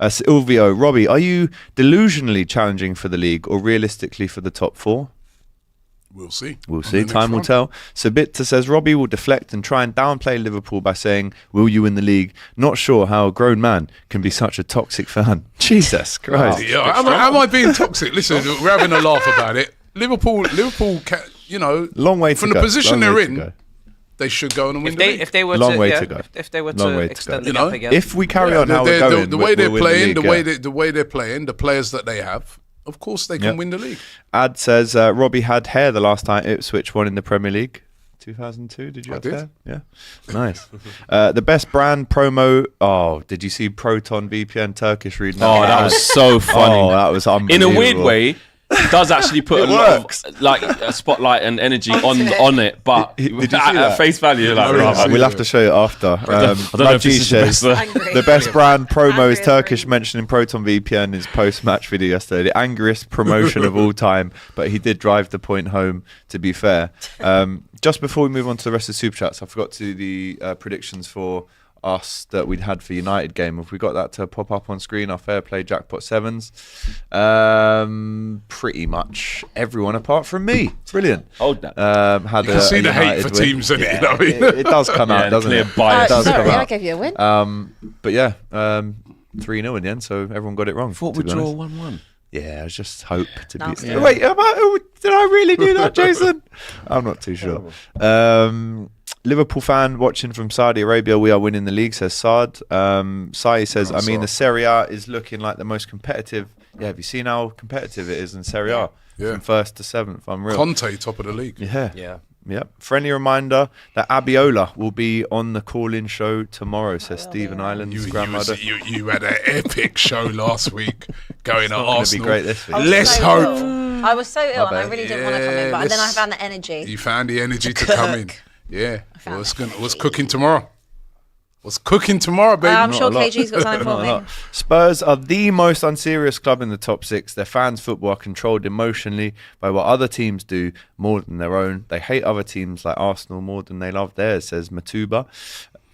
Silvio, Robbie, are you delusionally challenging for the league or realistically for the top 4? We'll see. We'll see. Time will tell. Sabita says Robbie will deflect and try and downplay Liverpool by saying, "Will you win the league?" Not sure how a grown man can be such a toxic fan. Jesus Christ! Yeah, am I being toxic? Listen, we're having a laugh about it. Liverpool, Long way to from go. the position Long way they're to in. go. They should go on and win the league. If they were Long to, way yeah, to go. If they were Long way to to extend go. the gap again. If we carry on how we're going, the way they're we'll playing, win the way they're playing, the players that they have, of course they can win the league. Ad says Robbie had hair the last time Ipswich won in the Premier League. 2002, did you have hair? Yeah. Nice. The best brand promo. Oh, did you see Proton VPN Turkish reading? Oh, that was so funny. Oh, that was unbelievable. In a weird way, it does actually put a lot of like a spotlight and energy on it, but Did you see at that? face value, you're like, right, We'll have to show it after. I don't know if this is the best. The best brand promo is Angry Turkish, mentioned in Proton VPN in his post-match video yesterday. The angriest promotion of all time, but he did drive the point home, to be fair. Just before we move on to the rest of the Super Chats, I forgot to do the predictions for us that we'd had for United game. Have we got that to pop up on screen? Our FairPlay Jackpot Sevens. Pretty much everyone apart from me. Brilliant. Hold that. Had You can see the hate for win. teams in it. You know what I mean? It does come out, doesn't clear it? bias. It does Sorry, come I out. gave you a win. But yeah, 3-0 in the end, so everyone got it wrong. Thought to we'd be draw honest. 1-1. Yeah, I just hope to be. Nasty. Wait, did I really do that, Jason? I'm not too sure. Liverpool fan watching from Saudi Arabia. We are winning the league, says Saad. Sai says, I mean, the Serie A is looking like the most competitive. Yeah, have you seen how competitive it is in Serie A? Yeah. From 1st to 7th. Unreal. Conte, top of the league. Yeah. Yep. Friendly reminder that Abiola will be on the call-in show tomorrow, says Stephen Island's grandmother. You had an epic show last week going at It's not gonna Arsenal. be great this week. Let's so hope. ill. I was so ill and I bet. really didn't want to come in, but then I found the energy. You found the energy to come in. Yeah. What's cooking tomorrow? What's cooking tomorrow, baby? I'm sure a lot. KG's got something for me. Spurs are the most unserious club in the top 6. Their fans' football are controlled emotionally by what other teams do more than their own. They hate other teams like Arsenal more than they love theirs, says Matuba.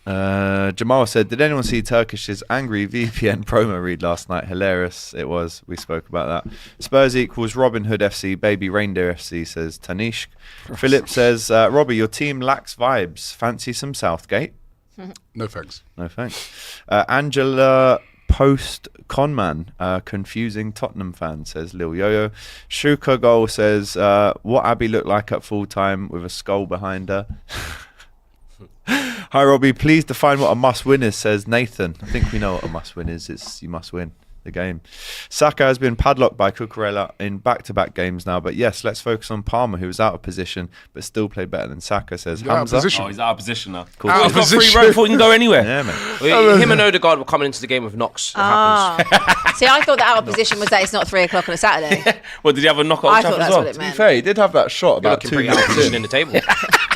Jamal said, did anyone see Turkish's angry VPN promo read last night? Hilarious it was. We spoke about that. Spurs equals Robin Hood FC, baby reindeer FC, says Tanishk. Philip says, Robbie, your team lacks vibes. Fancy some Southgate? No thanks. No thanks. Angela Post Conman, confusing Tottenham fan, says Lil Yo-Yo. Shuka Goal says, what Abbi looked like at full time with a skull behind her. Hi Robbie, please define what a must win is, says Nathan. I think we know what a must win is. It's you must win the game. Saka has been padlocked by Cucurella in back-to-back games now, but yes, let's focus on Palmer, who was out of position but still played better than Saka, says He's out of Hamza. position. Oh, he's out of position now. Cool. Out of He's got free position. roam before he can go anywhere. Yeah, man. Him and Odegaard were coming into the game with knocks. It happens. See, I thought the out of position was that it's not 3 o'clock on a Saturday. Well, did he have a knockout I chap thought as that's well? what it To be meant. fair, he did have that shot You're about looking 2 pretty out of minutes position in. in the table.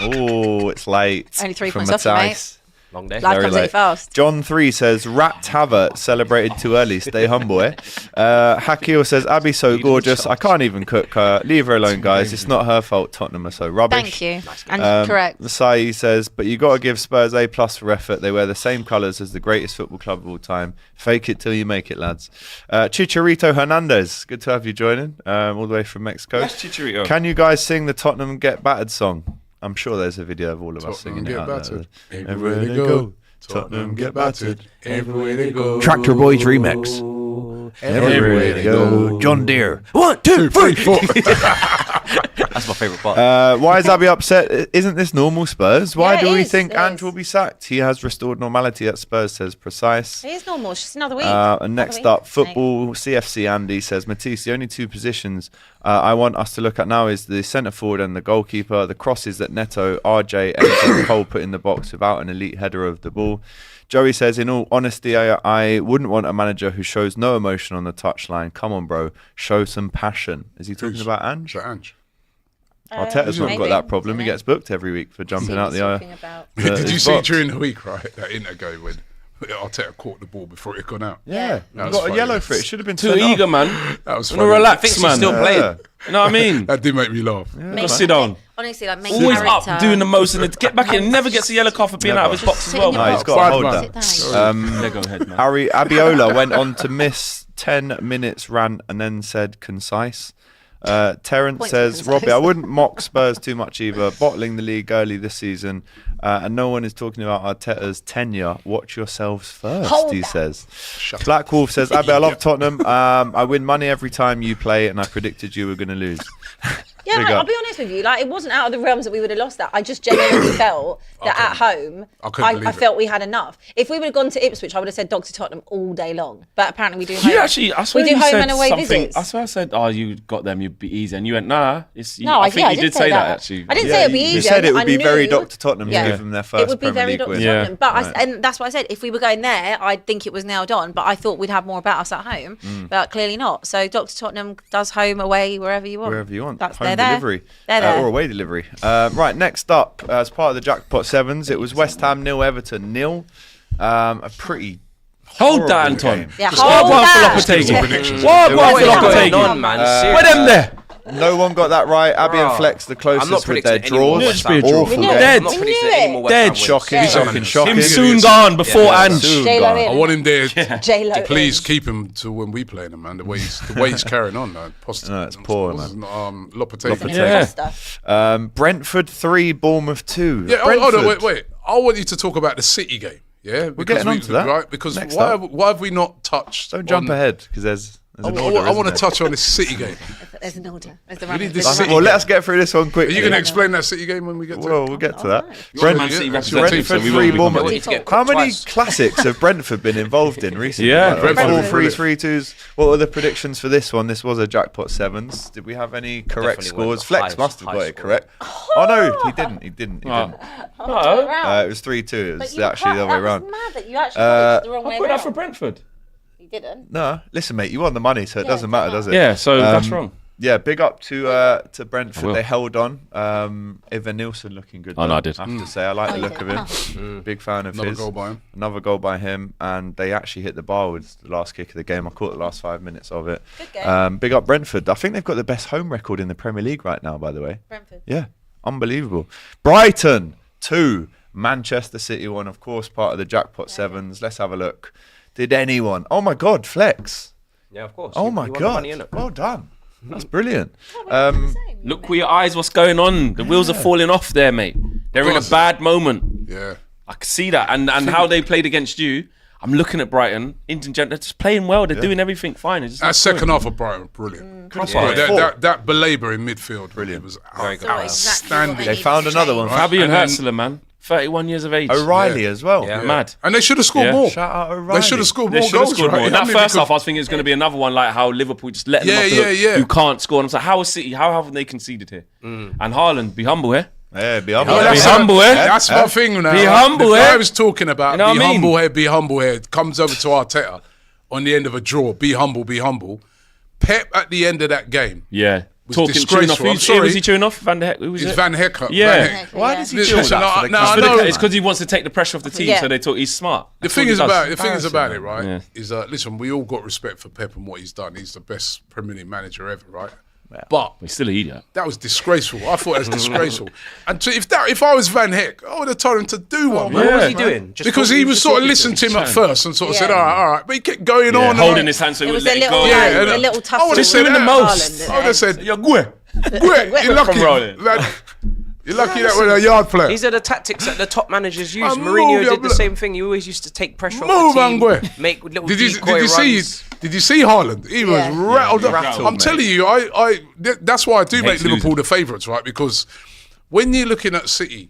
Oh, it's late. Only 3 From points off you, mate. Matthijs. Long day. Life Very comes at you late. fast. John 3 says, Rat Havert celebrated too early. Stay humble, eh? Hakil says, Abby's so gorgeous. I can't even cook her. Leave her alone, guys. It's not her fault. Tottenham are so rubbish. Thank you. And correct. Sai says, but you got to give Spurs A+ for effort. They wear the same colours as the greatest football club of all time. Fake it till you make it, lads. Chicharito Hernandez, good to have you joining, all the way from Mexico. Yes, Chicharito. Can you guys sing the Tottenham Get Battered song? I'm sure there's a video of all of us Tottenham singing it get out battered. there. Everywhere they go. Tottenham get battered. Everywhere they go. Tractor Boys remix. Everywhere they go. John Deere. 1, 2, 3, 4. That's my favourite part. Why is Abby upset? Isn't this normal, Spurs? Why Yeah, do it we is, think it Ange is. will be sacked? He has restored normality at Spurs, says Precise. It is normal. It's just another week. And next Another up, week, mate. football CFC Andy says, Matisse, the only two positions I want us to look at now is the centre forward and the goalkeeper. The crosses that Neto, RJ, and Cole put in the box without an elite header of the ball. Joey says, in all honesty, I wouldn't want a manager who shows no emotion on the touchline. Come on, bro. Show some passion. Is he talking about Ange? Is that Ange? Arteta's not got maybe. that problem. He Dunno. gets booked every week for jumping out the Talking eye. about- Did you his see box. during the week, right, that Inter game when Arteta caught the ball before it had gone out? Yeah, That was got a funny. yellow for it. Should have been Too sent off. eager, man. That was Wanna funny. relax, Thinks he's man. still playing. You know what I mean? That did make me laugh. Go sit down. Honestly, like main Always character. up, doing the most, and get back in. Never gets a yellow card for being out of his box as sit well. in your No, he's box. got to Bad hold man. that. Sit down. Yeah, go ahead, man. Abiola went on to miss 10 minutes rant and then said concise. Terence Points says, concise. Robbie, I wouldn't mock Spurs too much either. Bottling the league early this season, and no one is talking about Arteta's tenure. Watch yourselves first, Hold he that. says. Black Wolf says, Abby, I love Tottenham. I win money every time you play, and I predicted you were going to lose. Yeah, Big like, I'll up. be honest with you. Like, it wasn't out of the realms that we would have lost that. I just genuinely felt that at home, I couldn't I believe it. felt we had enough. If we would have gone to Ipswich, I would have said Dr. Tottenham all day long. But apparently we do home. You actually, I swear we do you home said and away something. visits. I swear I said, "Oh, you got them. You'd be easy," and you went, "Nah." It's, No, I think I you did say that actually. I didn't Yeah, say it'd be you easy. said it would I be very knew- Dr. Tottenham Yeah. to give them their first It would be Premier very League Dr. win. Yeah. Tottenham. But Right. and that's what I said. If we were going there, I'd think it was nailed on. But I thought we'd have more about us at home. But clearly not. So Dr. Tottenham does home, away, wherever you want. Wherever you want. That's Home they're delivery. There. They're there. Or away delivery. Right, next up, as part of the Jackpot Sevens, it was West Ham 0, Everton 0. A pretty Hold that, horrible Anton. game. Yeah, Just hold one for that. Lopetegui. Predictions. One Wait, for wait, Lopetegui. on, man. Put them there. No one got that right. Abby and Bro, Flex the I'm not closest with predicting their any more draws. West Ham. Awful We knew game. it. Dead. I'm not We predicting knew any it. more West Dead. Ham wins. Shocking, Yeah. shocking, shocking. Him Yeah. soon gone before Yeah. Ange. Soon J-Lo gone. in. I want him there J-Lo to please in. keep him to when we play him, man. The way he's carrying on, man. Positive. No, it's poor, man. Lopetegui. Lopetegui. Yeah. Stuff. Brentford 3, Bournemouth 2. Yeah, hold on, Brentford. wait. I want you to talk about the City game. Yeah, We're getting onto that. Right, because Next why up. have we not touched? Don't jump on- ahead, because there's I an order. want to isn't touch on this City game. There's an order. There's the We running. need this There's the City there? Well, game. let us get through this one Are quickly. you going to explain that City game when we get to Well, it? we'll get to that. Sorry, Man City yeah, representative, Brentford so we 3, will- Bournemouth. we need to get How many twice. classics have Brentford been involved in recently? Yeah, Like, Brentford. 4-3, 3-2s. What were the predictions for this one? This was a Jackpot Sevens. Did we have any correct Definitely went scores? Flex high- must have high got it score. correct. Oh no, he didn't. He didn't. Oh. It was 3-2. It was actually the other way around. That was mad that you actually got it the wrong I way put that for around. Brentford. You didn't. No, listen, mate. You won the money, so it Yeah, doesn't matter, does it? Yeah, so that's wrong. Yeah, big up to Brentford. will. They held on. Evan Nilsson looking good. Oh, no, though, I did. I have to say, I like the you look did. of him. Big fan of Another his. goal by him. Another goal by him, and they actually hit the bar with the last kick of the game. I caught the last 5 minutes of it. Good game. Big up Brentford. I think they've got the best home record in the Premier League right now, by the way. Brentford. Yeah, unbelievable. Brighton 2, Manchester City 1, of course, part of the Jackpot Sevens. Let's have a look. Did anyone? Oh my God, Flex. Yeah, of course. Oh You- my you won the God. money, innit? Well done. That's brilliant. Look with your eyes, what's going on? The wheels are falling off there, mate. They're in a course. bad moment. Yeah. I can see that, and how they played against you. I'm looking at Brighton. They're just playing well. They're doing everything fine. It's just That not second good. half of Brighton, brilliant. Could've Yeah, scored that Belaber in midfield, brilliant. Was Very good. outstanding. They found another one. Fabian And then- Herzler, man, 31 years of age. O'Reilly as well. Yeah. Mad. And they should have scored Yeah. more. Shout out O'Reilly. They should have scored They more should have goals, scored more. right? In that I mean, first because- half, I was thinking it was going to be another one like how Liverpool just let them Yeah, off the yeah, hook, yeah. who can't score. And I was like, how is City? How haven't they conceded here? And Haaland, be humble here. Yeah, be humble. Oh, Be that's humble, eh? That's my thing now. Be Like, humble, the guy eh? was talking about You know be what I mean? humble here, be humble here. It comes over to Arteta on the end of a draw. Be humble, be humble. Pep at the end of that game Yeah. was Talking, chewing off. disgraceful. I'm Who sorry. was he chewing off? Van de Heck? Who was It's it? Van Hecker. Yeah. Van Heck. Why does he do Listen, that? I know. It's because he wants to take the pressure off the team, Yeah. so they thought he's smart. The That's thing what he is does. about it, right? Yeah. Is listen, we all got respect for Pep and what he's done. He's the best Premier League manager ever, right? But He's still an idiot. that was disgraceful. I thought it was disgraceful. And if I was Van Heck, I would have told him to do one, man. What was he doing? Just Because talking- he was just sort of talking to listening to him at Chan. first and sort of said, Yeah. all right. But he kept going on. and Holding on. his hand so he It would was let a it little, go. Yeah, a little I would have tussle. said with that. Haaland. I would have said, You're good. you're lucky. From rolling. You're lucky that we're a yard player. These are the tactics that the top managers use. Man, Mourinho move your did the blo- same thing. He always used to take pressure Move, off the team, Angwe. make little Did decoy you see? runs. Did you see Haaland? He was Yeah. rattled up. rattled, I'm mate. telling you, that's why I do make Hates Liverpool losing. the favourites, right? Because when you're looking at City,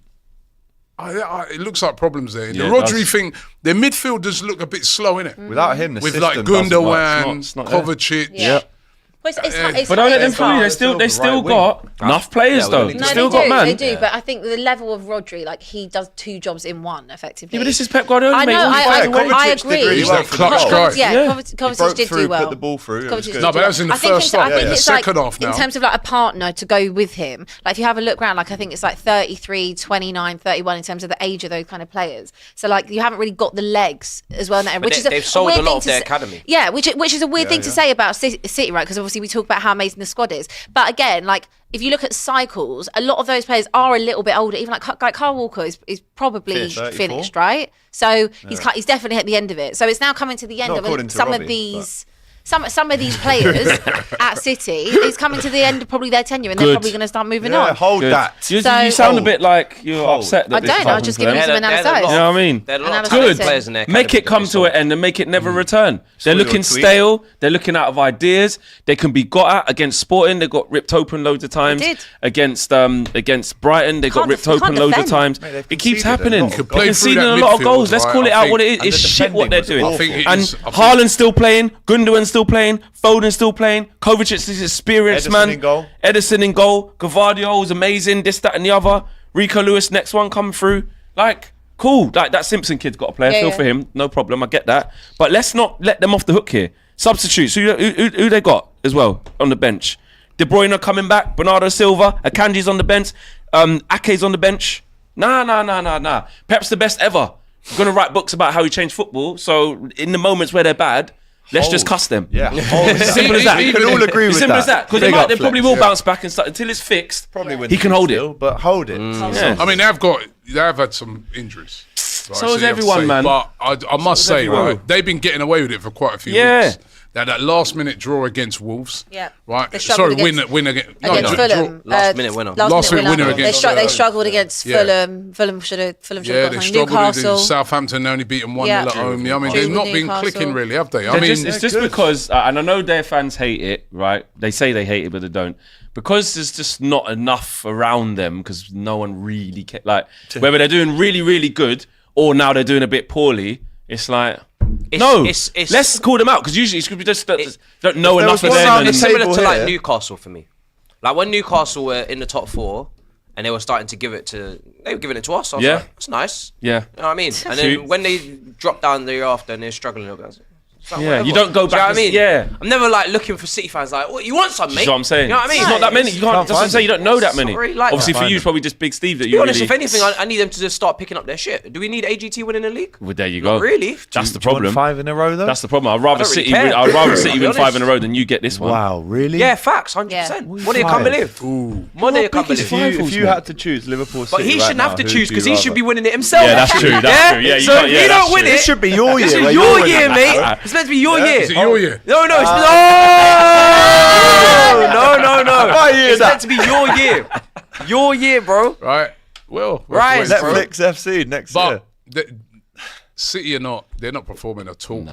it looks like problems there. Yeah, The it Rodri does. thing, their midfielders look a bit slow, innit? Without him, the With system like doesn't work. Gundogan, It's not there. Kovacic. Yeah. But it's But don't let them it's fool you. hard. They still Right got enough players Yeah, though. well, They No, still they got do. man. They do, but I think the level of Rodri, like he does 2 jobs in one, effectively. Yeah, but this is Pep Guardiola. I mate. know. All I five away. agree. Kovacic did really He's well that for the clutch goal. guy. Yeah, Yeah. Kovacic broke did through, do well. put the ball through. It was Kovacic good. No, but did that was in the I think first it's, I half. think Yeah, it's second like, half now. in terms of like a partner to go with him. Like if you have a look around, like I think it's like 33, 29, 31 in terms of the age of those kind of players. So like you haven't really got the legs as well. But Which is they've sold weird a lot thing of to their say- academy. Yeah, which is a weird thing to say about City, right? Because obviously we talk about how amazing the squad is, but again, like if you look at cycles, a lot of those players are a little bit older. Even like Kyle Walker is probably 34. finished, right? So he's definitely at the end of it. So it's now coming to the end Not of according to some of Robbie, these. Some of these players at City is coming to the end of probably their tenure, and they're Good. probably going to start moving Yeah, on. hold Good. that. You So- sound a bit like you're upset that I this don't. has I'll happened just to give them. him some analysis. You know what I mean? They had a lot of Analysis. talented Good. players in their Make it academy come that to they an end and make it never return. They're your looking tweet. stale. They're looking out of ideas. They can be got at against Sporting. They got ripped open loads of times. did. Against Brighton, they got Can't ripped def- open can't loads of defend. times. Mate, they've It keeps conceded a happening. lot of They're goals. conceding Play a through lot of that goals. Let's midfield, call it right? out I what it think- is. It's and the shit what they're defending doing. was I think it And is- I think- Haaland's still playing. Gundogan's still playing. Foden's still playing. Kovacic is experienced Ederson man. in goal. Ederson in goal. Gavardio is amazing. This, that, and the other. Rico Lewis, next one coming through. Like, cool. Like that Simpson kid's got to play. I Yeah, feel yeah. for him. No problem. I get that. But let's not let them off the hook here. Substitutes. Who they got as well on the bench? De Bruyne coming back. Bernardo Silva. Akanji's on the bench. Ake's on the bench. Nah. Pep's the best ever. I'm gonna write books about how he changed football. So in the moments where they're bad, let's just cuss them. Yeah, hold that. Simple as that. We can all agree with As simple as that. Because Big they up probably Flex, will yeah. bounce back and start until it's fixed. Probably win He can hold it. still, but hold it. Yeah. I mean, they've had some injuries. Right, So has you have to everyone, say. man. But I must say, everyone. right, they've been getting away with it for quite a few Yeah. weeks. That last minute draw against Wolves. Yeah. Right. They struggled against- win again. Against Fulham, Last minute winner. Last minute winner against, They struggled against yeah. Fulham. Fulham should have Yeah, got they something. struggled Newcastle. with Southampton. They only beat them 1-0 Yeah. at home. Yeah, I mean, Drew they've with not been Newcastle. clicking really, have they? I mean, It's just because, and I know their fans hate it, right? They say they hate it, but they don't. Because there's just not enough around them, because no one really like, whether they're doing really, really good or now they're doing a bit poorly, it's like, let's call them out, because usually it's just don't know If there enough was of one them. on And, the It's similar table to like here. Newcastle for me. Like when Newcastle were in the top 4 and they were starting to give it to, they were giving it to us. I was Yeah. like, that's nice. yeah. You know what I mean? And then when they dropped down the year after and they're struggling a little bit, I was like, it's like, Yeah, whatever. you don't go Do you know back what I and- mean? yeah. I'm never like looking for City fans like, well, you want some, mate? That's what I'm saying. You know what I mean? It's not that many. You can't. That's what I'm find saying. You don't know that many. Not really like Obviously, that. for you, it's probably just Big Steve that To be you honest, really. if anything, I need them to just start picking up their shit. Do we need AGT winning the league? Well, there you go. Not really. That's the Do you want problem. 5 in a row though. That's the problem. I'd rather don't really City. care. I'd rather City I'll be win 5 in a honest. row than you get this one. wow, really? Yeah, facts, 100%. Yeah. What do you can't believe? What do you can't big is believe? If you had to choose Liverpool City, But he right shouldn't now, have to who choose do because you he should rather? be winning it himself. Yeah, that's true. That's true. Yeah, you so can't- if yeah, you that's don't win true. it, This should be your this year. is where your you're winning year, it. mate. It's meant to be your year. is it your year? No, it's no. I hear It's that. meant to be your year. Your year, bro. Right. Well, Right, wait for it. Netflix FC next year. But City are not. They're not performing at all.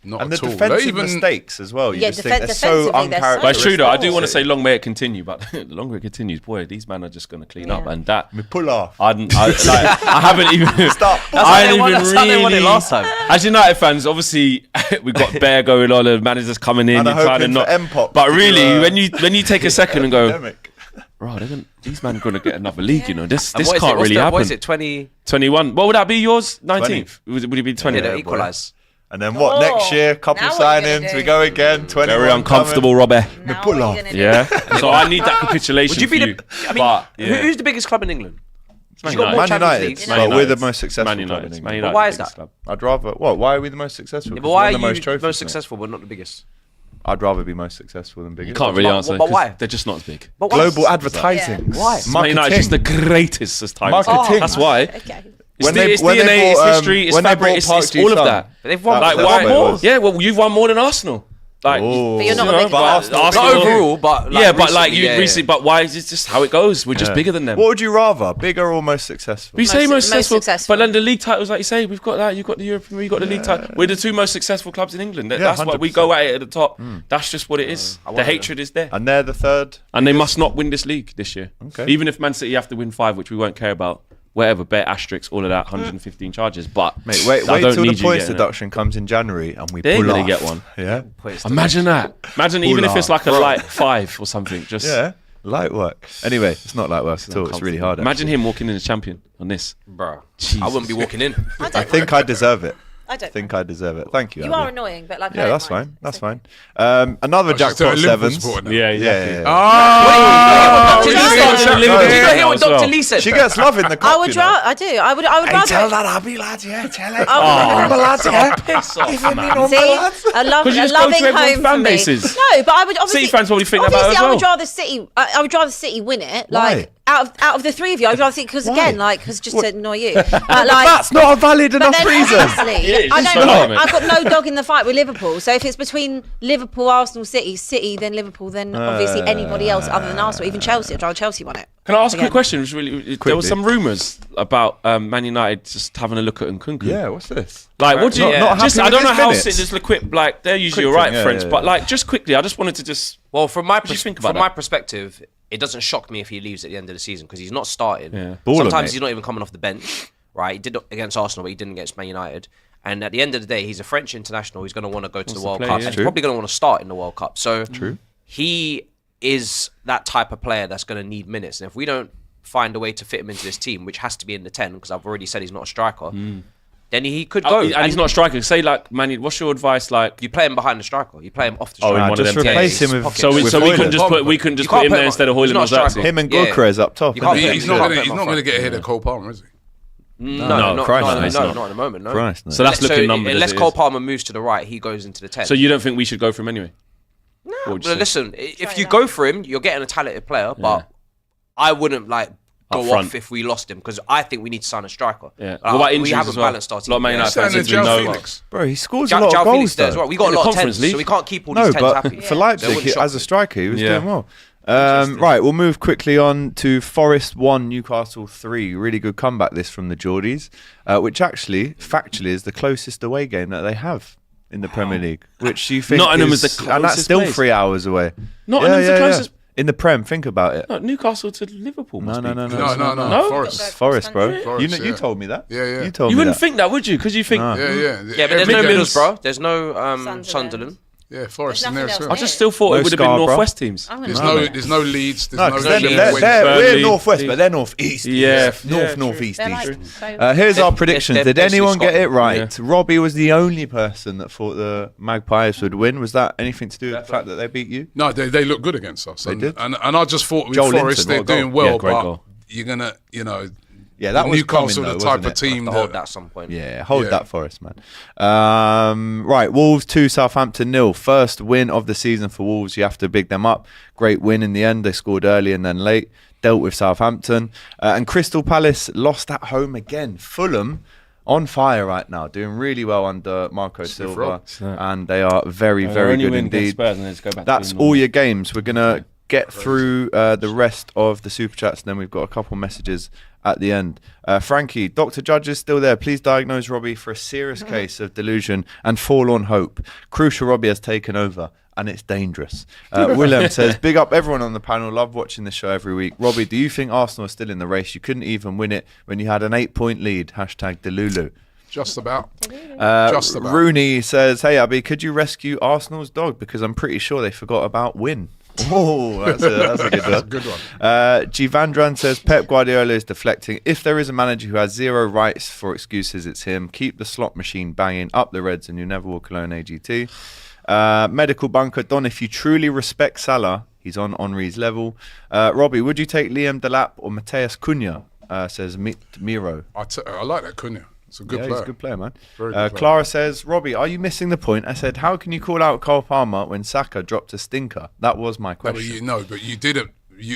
Not And the at all. defensive They even mistakes as well. You Yeah, just think they're so defensively, they're so uncharacteristic. But it's true though. I do want to City. say long may it continue, but the longer it continues, boy, these men are just going to clean up, Yeah. and that. We pull off. I haven't even. Stop. I haven't even That's how they won it really. last time. As United fans, obviously we got Bear going on, the managers coming in, And I'm you're trying to hoping not. for M-Pop But to do, really, when you take a second and go, Epidemic. right, these men are going to get another league. You know, this And what is can't it? really happen. What is it? 20? 21. What would that be? Yours 19th? 20th. Would it be 20th? Yeah, they equalise. And then what? Next year, couple Now what are you gonna signings, do? we go again. 21 Very uncomfortable, Robbie. Now pull what are off. you gonna do? Yeah. So I need that capitulation Would you be for you. the? I mean, But, yeah. who's the biggest club in England? Man You've got more Man Champions United. Leagues. Well, we're the most successful Man club in United. England. Man United. why is biggest that? club. I'd rather. What? Why are we the most successful? Yeah, 'Cause but we why won are the you most trophies, most mate. successful but not the biggest? I'd rather be most successful than You biggest. can't really But- answer. but 'cause why? They're just not as big. But why? Global advertising. Why? Man United is just the Marketing. greatest as time. Marketing. That's why. Okay. When It's they DNA, bought, it's history, it's when they fabric, bought it's Park all of Ji-sung, that. But they've won. That's Like, what why? it was. Yeah, well, you've won more than Arsenal. Like, Oh. But you're not you a know, big but club. Arsenal- Not Arsenal- overall, but like yeah, but like recently, you recently, but why is it just how it goes? We're just bigger than them. What would you rather, bigger or most successful? We say most most successful, successful. but then the league titles, like you say, we've got that. You've got the European, we've got the league title. We're the two most successful clubs in England. Yeah, That's why we 100%. go at it at the top. That's just what it is. The hatred is there, And they're the third. and they must not win this league this year. Okay. Even if Man City have to win 5, which we won't care about. Whatever, bet asterisks, all of that, 115 charges. But Mate, wait I don't till the need you points getting it. deduction comes in January and we They're pull gonna off. get one. Yeah. Imagine that. Imagine even if it's off. like a light 5 or something. Just Yeah. Light work. Anyway, it's not light work at all. It's really hard. Imagine him walking in as champion on this. Bro, Jesus. I wouldn't be walking in. I think I deserve it. I don't. I think I deserve it. Thank you. You Abby. are annoying, but like. I Yeah, don't that's mind. fine. That's It's okay. fine. Another Just Jackpot a Liverpool Sevens. supporter now. Yeah, Yeah, exactly. yeah, yeah. Did Did you you hear say- what No, Did you no, hear what no, Dr. no. Lee said? She gets love in the cup. I would rather. I do. I would rather. that Abby lads, yeah, tell it. I Piss off, man. would, see, a Because you just go loving to everyone's home fan for me. bases. No, but I would obviously. City fans probably think that about obviously, it as I would well. rather City. I would rather City win it. Why? Like out of the three of you, I'd rather City because again, like, because just to annoy you. Like, That's not a valid but enough then reason. obviously, It is. I It's don't. not, mate. I've got no dog in the fight with Liverpool. So if it's between Liverpool, Arsenal, City, then Liverpool, then obviously anybody else other than Arsenal, even Chelsea. I'd rather Chelsea won it. Can I ask a Again. quick question? Which really, there was some rumours about Man United just having a look at Nkunku. Yeah, what's this? Like, what do you? Not just, happy I don't with know his how minutes? City's equipped. Like, they're usually Quick all right, thing, yeah, French. yeah, But yeah. like, just quickly, I just wanted to just. Well, from my do you think about from my that? perspective, it doesn't shock me if he leaves at the end of the season because he's not starting. Yeah. Baller, Sometimes mate. he's not even coming off the bench. Right, he did it against Arsenal, but he didn't against Man United. And at the end of the day, he's a French international. He's going to want to go to the to World play, Cup. yeah. And he's True. probably going to want to start in the World Cup. So True. he is that type of player that's going to need minutes. And if we don't find a way to fit him into this team, which has to be in the 10, because I've already said he's not a striker, then he could go. And he's not a striker. Say like, Man, what's your advice? Like, You play him behind the striker. You play him off the Oh, striker. in one of just them replace teams. him with. so we with couldn't Hoyland. just put we couldn't just You put can't him put there him- instead of he's Hoyland not or a striker. Zaxi. Him and Yeah. Gukres up top. You can't isn't put it? He's not Yeah. going to get ahead of Cole Palmer, is he? No, Christ, no, not he's at not. the moment. No. Christ, no. So that's looking numbered. Unless as it Cole is. Palmer moves to the right, he goes into the 10. So you don't think we should go for him anyway? No. But listen, if you go for him, you're getting a talented player, but I wouldn't like go Up front. off if we lost him because I think we need to sign a striker. Yeah. Like, What about we injuries haven't as well? balanced our A lot team. of Man United Standing fans Joe have been Felix. Bro, he scores Jack a lot of Felix goals there as though. well. We got In a the lot of Conference 10s, League. so we can't keep all No, these 10s but happy. for They Leipzig, wouldn't shock as a me. striker, he was Yeah. doing well. Right, we'll move quickly on to Forest 1, Newcastle 3. Really good comeback this from the Geordies, which actually, factually, is the closest away game that they have in the Premier League. Which you think Nottingham is the and that's closest still place. 3 hours away. Nottingham's the closest. In the Prem, think about it. No, Newcastle to Liverpool. No, Must no, be. no, No, No? Forest. It's Forest, bro. Forest, you yeah. told me that. Yeah, yeah. You told You me wouldn't that. think that, would you? Because you think. No. Yeah, yeah. Yeah, but there's Every no game- Middlesbrough. There's no Sunderland. Sunderland. Yeah, Forest There's in there. nothing So. else I just still thought No it would have been Scarborough. Northwest teams. I'm There's gonna no, there's no Leeds. There's No, no because Leeds. we're Burnley, northwest, Leeds. but they're northeast. Yeah, northeast. They're east. like, so Here's our They're- predictions. they're Did basically anyone get it Scotland. right? Robbie was the only person that thought the Magpies would win. Was that anything to do with the fact that they beat you? No, they look good against us. And, did. And I just thought with Joel Forest, Linton, what they're a doing goal. well, Yeah, great but goal. you're going to, Yeah, that was Newcastle, coming, the though, type wasn't of it? team To hold that. that at some point. Yeah, hold Yeah. that for us, man. Right, Wolves 2, Southampton 0. First win of the season for Wolves. You have to big them up. Great win in the end. They scored early and then late. Dealt with Southampton. And Crystal Palace lost at home again. Fulham on fire right now, doing really well under Marco Smith Silva. Rowe. And they are very, very good indeed. That's all your games. We're going to get through the rest of the Super Chats, and then we've got a couple messages at the end. Frankie, Dr. Judge is still there. Please diagnose Robbie for a serious case of delusion and forlorn hope. Crucial Robbie has taken over, and it's dangerous. Willem says, big up everyone on the panel. Love watching the show every week. Robbie, do you think Arsenal are still in the race? You couldn't even win it when you had an 8-point lead. Hashtag Delulu. Just about. Just about. Rooney says, hey, Abby, could you rescue Arsenal's dog? Because I'm pretty sure they forgot about Win. Oh, that's a good one. That's a good one. Givandran says Pep Guardiola is deflecting. If there is a manager who has zero rights for excuses, it's him. Keep the slot machine banging up the Reds, and you never walk alone. AGT. Medical bunker Don. If you truly respect Salah, he's on Henri's level. Robbie, would you take Liam Delap or Mateus Cunha? Says Miro. I like that Cunha. It's a good player. He's a good player, man. Very good player. Clara says, Robbie, are you missing the point? I said, how can you call out Cole Palmer when Saka dropped a stinker? That was my question. But you didn't.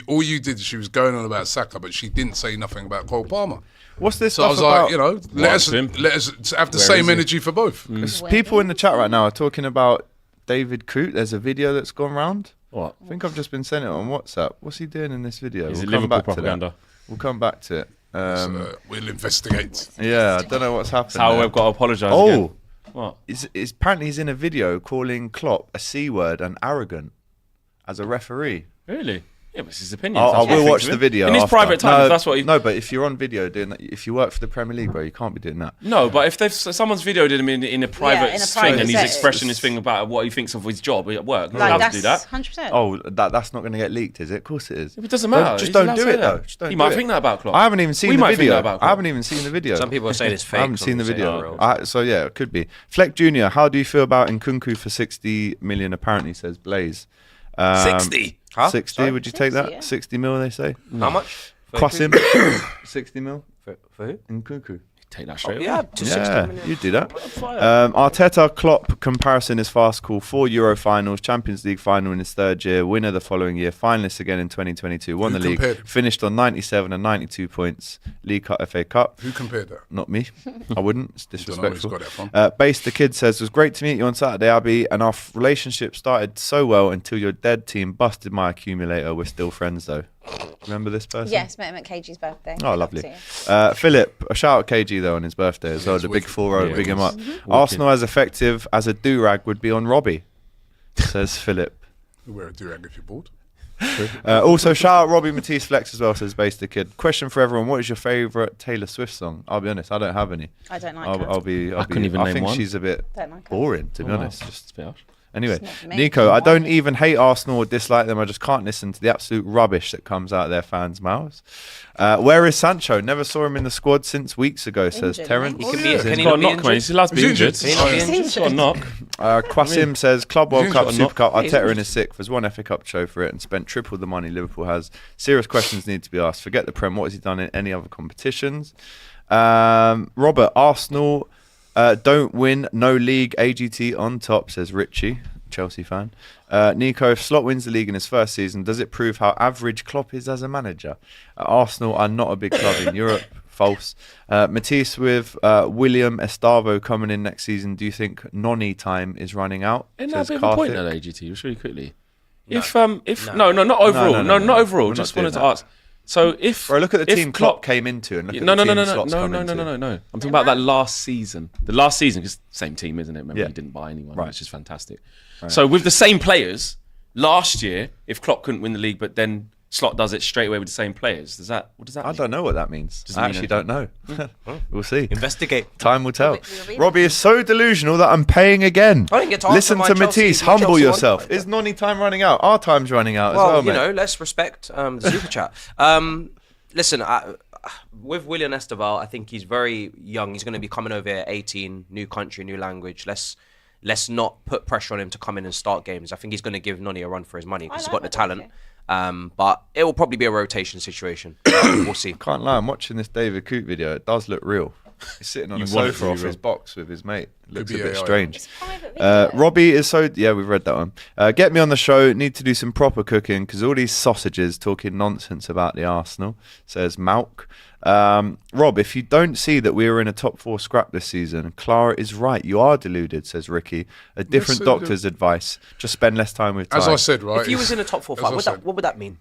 All you did, she was going on about Saka, but she didn't say nothing about Cole Palmer. What's this So I stuff was about? like, let us have the same energy for both. People in the chat right now are talking about David Coote. There's a video that's gone round. What? I think I've just been sent it on WhatsApp. What's he doing in this video? Is it come Liverpool back propaganda? to that. We'll come back to it. We'll investigate. Yeah, I don't know what's happened. That's how there. we've got to apologise Oh, again. What? apparently he's in a video calling Klopp a C word and arrogant as a referee. Really? Yeah, but it's his opinion. I That's what will he watch thinks the of it. video in his after. private time. No, If that's what he. No, but if you're on video doing that, if you work for the Premier League, bro, you can't be doing that. No, but if someone's videoed him in a private in a thing private and he's setting. expressing his thing about what he thinks of his job at work, he's Like, allowed that's to do that. 100%. Oh, that's not going to get leaked, is it? Of course it is. It doesn't matter. Just He's don't allowed do to it say though. that. Just don't He do might it. think that about Klopp. I haven't even seen We the might think that video. about Klopp. I haven't even seen the video. Some people are saying it's fake. I haven't seen the some say video. it's real. So yeah, it could be. Fleck Jr., how do you feel about Nkunku for 60 million? Apparently, says Blaze. 60. Huh? 60. Sorry? Would you take 60, that? yeah. 60 mil, they say. How much? Cross him. 60 mil. For who? Nkunku. Take that straight away. Yeah, to 60 Yeah, million. you do that. Arteta Klopp comparison is fast. Call 4 Euro finals, Champions League final in his third year, winner the following year, finalist again in 2022, won Who the league, compared him? finished on 97 and 92 points, League Cup, FA Cup. Who compared that? Not me. I wouldn't. It's Don't know where he's disrespectful. got that from. Base the Kid says, it was great to meet you on Saturday, Abby, and our relationship started so well until your dead team busted my accumulator. We're still friends though. Remember this person? Yes, met him at KG's birthday. Oh, lovely. So, Philip, a shout out KG though on his birthday as well. The big 4-0, Yeah, big him up. wicked. Arsenal as effective as a do-rag would be on Robbie, says Philip. You wear a durag if you're bored. Also, shout out Robbie Matisse Flex as well, says Base the Kid. Question for everyone: what is your favourite Taylor Swift song? I'll be honest, I don't have any. I don't like her. I'll be. I couldn't even I name think one. she's a bit Don't like her. boring, to be Wow. honest. It's a bit harsh. Anyway, It's not for me. Nico, I don't even hate Arsenal or dislike them. I just can't listen to the absolute rubbish that comes out of their fans' mouths. Where is Sancho? Never saw him in the squad since weeks ago, says Injured, Terence. mate. He can Oh, be. yeah. Can He's he got not a be knock, injured? man. He's allowed to be He's injured. injured. Oh, yeah. He's got a knock. Qasim says Club World He's Cup, got a Super knock. Cup. He's Arteta in injured. his sixth has won FA Cup show for it and spent triple the money Liverpool has. Serious questions need to be asked. Forget the Prem. What has he done in any other competitions? Robert, Arsenal don't win. No league. AGT on top, says Richie, Chelsea fan. Nico, if Slot wins the league in his first season, does it prove how average Klopp is as a manager? Arsenal are not a big club in Europe. False. Matisse with William Estavo coming in next season. Do you think Nonny time is running out? Isn't that a Says bit of a point Karthik. at AGT? Just really quickly. If not overall. No, Not overall. We're Just not wanted to doing ask. So if Bro, look at the if team Klopp came into and look at No. the team Slott's come into. I'm talking about that last season. The last season, because same team, isn't it? Remember, Yeah. he didn't buy anyone, Right. which is fantastic. So with the same players last year, if Klopp couldn't win the league, but then Slot does it straight away with the same players, what does that I mean? don't know what that means. Doesn't I mean actually don't know. We'll see. Investigate. Time will tell. We'll read Robbie is so delusional that I'm paying again. I didn't get to answer Listen my to Chelsea- Matisse. my Humble Chelsea one. yourself. Is Nonny time running out? Our time's running out as well, Well, mate. let's respect the super chat. Listen, with William Esteval, I think he's very young. He's going to be coming over here, 18, new country, new language. Let's not put pressure on him to come in and start games. I think he's going to give Nonny a run for his money because he's got the talent. But it will probably be a rotation situation. We'll see. Can't lie. I'm watching this David Coote video. It does look real. He's sitting on a You want it sofa to be off real. his box with his mate. Looks a be bit AI. strange. private video. Robbie is so... Yeah, we've read that one. Get me on the show. Need to do some proper cooking because all these sausages talking nonsense about the Arsenal, says Malk. Rob, if you don't see that we are in a top 4 scrap this season, Clara is right. You are deluded, says Ricky. A different Yes, doctor's advice. Just spend less time with Ty. As I said, right? If he was in a top 4 as five, I what said, would that mean?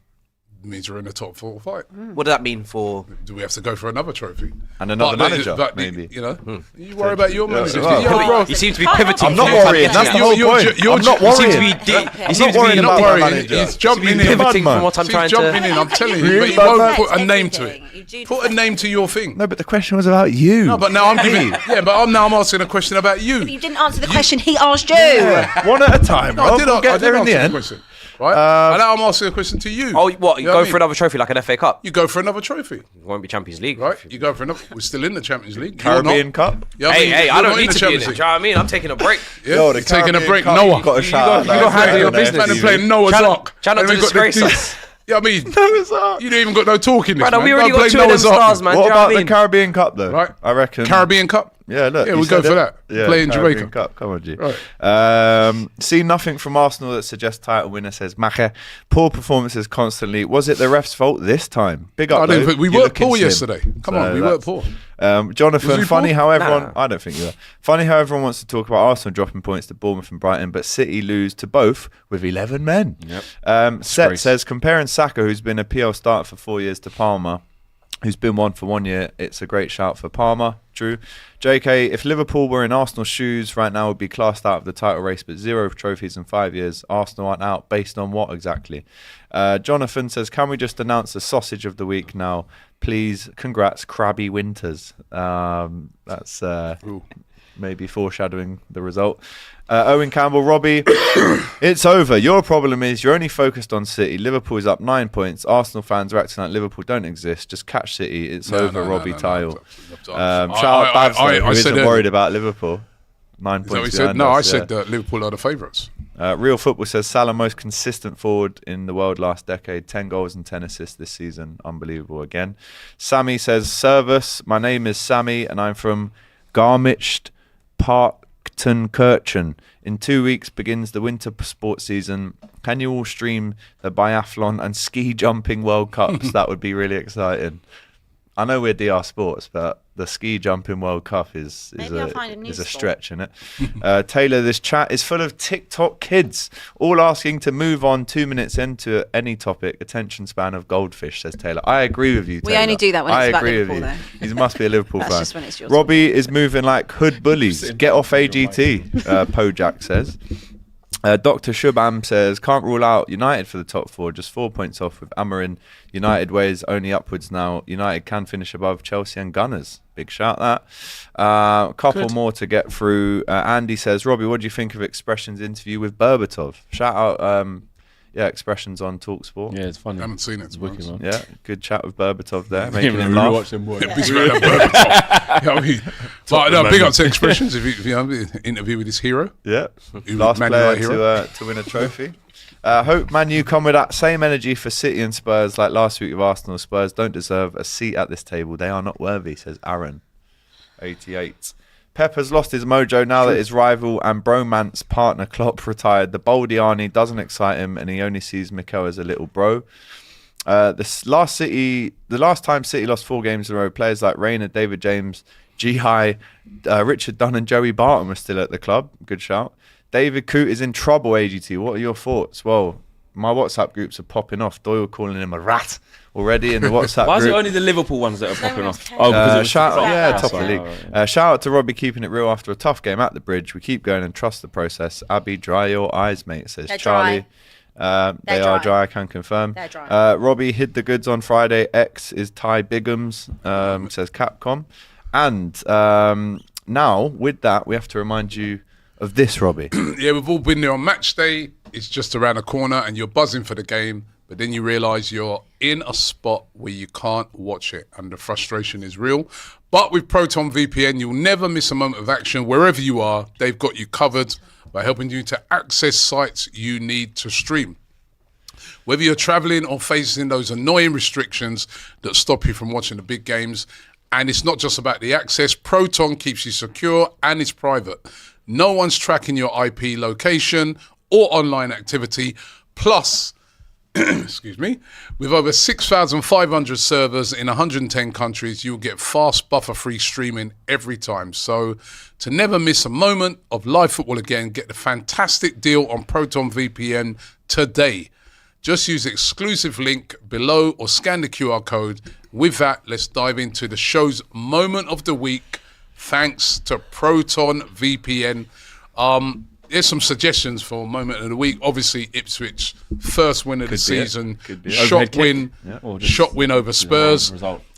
means you're in the top 4 fight. What does that mean for? Do we have to go for another trophy? And another manager, but maybe. You know, you worry about your manager. well, Yo, bro, You seem to be pivoting. I'm not from one worrying. to That's the the whole other. point. I'm not You seem to worrying. be deep. I'm You seem not to worrying be about not my worrying. manager. He's jumping in. pivoting man. from what I'm He's trying jumping to. in. I'm telling you, Really but you bad won't man. put a name to it. Everything. You do Put a name to your thing. No, but the question was about you. No, but now I'm giving. Yeah, but I'm asking a question about you. You didn't answer the question he asked you. One at a time. No, I did. We'll get there in answer the end. question. Right? And now I'm asking a question to you. Oh, what? You know go what I for mean? another trophy like an FA Cup? You go for another trophy, It won't be Champions League, right? You go for another. We're still in the Champions League. Caribbean Cup. Yeah, Hey, I you're don't not need the to be in it. Champions Do you League. know what I mean? I'm taking a break. Yeah, Yo, the you're taking a Caribbean break. Cup, Noah. you got a shout. you gotta handle your business. Man, playing Noah's Try not- Ark. try not And to we got the- disgrace us. Yeah, I mean, Noah's Ark. you don't even got no talk in this, Brother, man. we already Don't got play 2 of them Noah's Ark. stars, man. What Do you know about what I the mean? Caribbean Cup, though? Right. I reckon. Caribbean Cup. Yeah, look. Yeah, you we'll go said for it. that. Yeah, Play in Caribbean Jamaica. Cup. Come on, G. Right. See nothing from Arsenal that suggests title winner, says Mache. Poor performances constantly. Was it the ref's fault this time? Big up, I didn't though. think we You're weren't looking poor slim. yesterday. Come on, So we weren't poor. Jonathan, Was we funny poor? how everyone. Nah. I don't think you were. Funny how everyone wants to talk about Arsenal dropping points to Bournemouth and Brighton, but City lose to both with 11 men. Yep. Set Disgrace. says comparing Saka, who's been a PL starter for 4 years, to Palmer, who's been one for 1 year. It's a great shout for Palmer. True. JK, if Liverpool were in Arsenal's shoes right now, would be classed out of the title race, but 0 trophies in 5 years. Arsenal aren't out based on what exactly? Jonathan says, can we just announce the sausage of the week now? Please, congrats, Crabby Winters. That's maybe foreshadowing the result. Owen Campbell, Robbie, it's over. Your problem is you're only focused on City. Liverpool is up 9 points. Arsenal fans are acting like Liverpool don't exist. Just catch City. It's over, Robbie Tile. Shout out Babs, though, who isn't worried about Liverpool. 9 Is that what points he said? behind No, us, I yeah. said that Liverpool are the favourites. Real Football says Salah most consistent forward in the world last decade. 10 goals and 10 assists this season. Unbelievable again. Sammy says, Service, my name is Sammy and I'm from Garmisch Parktenkirchen. In 2 weeks begins the winter sports season. Can you all stream the biathlon and ski jumping World Cups? That would be really exciting. I know we're DR Sports, but the ski jumping World Cup is Maybe I'll find a new a sport. stretch, isn't it? Taylor, this chat is full of TikTok kids, all asking to move on 2 minutes into any topic. Attention span of goldfish, says Taylor. I agree with you, We Taylor. only do that when I it's about agree with Liverpool, you. He must be a Liverpool That's fan. just when it's yours. Robbie is moving like hood bullies. Get off AGT, Pojak says. Dr. Shubham says, can't rule out United for the top 4, just 4 points off with Amarin. United ways only upwards now. United can finish above Chelsea and Gunners. Big shout that. A couple more to get through. Andy says, Robbie, what do you think of Expressions' interview with Berbatov? Shout out, Expressions on TalkSport. Yeah, it's funny. I haven't seen it. It's wicked, man. Yeah, good chat with Berbatov there, Him making and him Rulu laugh. watch them, boy. Big man at Berbatov. You know what I mean? But no, big up to Expressions if you know, interview with his hero. Yeah, Who last Man player United hero. to win a trophy. Hope Man U come with that same energy for City and Spurs like last week with Arsenal. Spurs don't deserve a seat at this table. They are not worthy, says Aaron. 88. Pepper's lost his mojo now that his rival and bromance partner Klopp retired. The Baldy Arnie doesn't excite him and he only sees Mikel as a little bro. The last time City lost 4 games in a row, players like Rayner, David James, G-High, Richard Dunn and Joey Barton were still at the club. Good shout. David Coote is in trouble, AGT. What are your thoughts? Well, my WhatsApp groups are popping off. Doyle calling him a rat already in the WhatsApp Why is it group. only the Liverpool ones that are popping off? okay. Oh, because it was Shout top. out, That's top of the league. Shout out to Robbie keeping it real after a tough game at the bridge. We keep going and trust the process. Abby, dry your eyes, mate, says They're Charlie. They They're are dry. dry, I can confirm. They're dry. Robbie hid the goods on Friday. X is Ty Biggums, says Capcom. And now, with that, we have to remind you of this, Robbie. Yeah, we've all been there on match day. It's just around the corner and you're buzzing for the game, but then you realise you're in a spot where you can't watch it and the frustration is real. But with Proton VPN, you'll never miss a moment of action. Wherever you are, they've got you covered by helping you to access sites you need to stream. Whether you're travelling or facing those annoying restrictions that stop you from watching the big games, and it's not just about the access, Proton keeps you secure and it's private. No one's tracking your IP location or online activity. Plus, excuse me, with over 6,500 servers in 110 countries, you'll get fast buffer-free streaming every time. So to never miss a moment of live football again, get the fantastic deal on Proton VPN today. Just use the exclusive link below or scan the QR code. With that, let's dive into the show's moment of the week. Thanks to Proton VPN. Here's some suggestions for moment of the week. Obviously, Ipswich, first win of the season. Shot win over Spurs.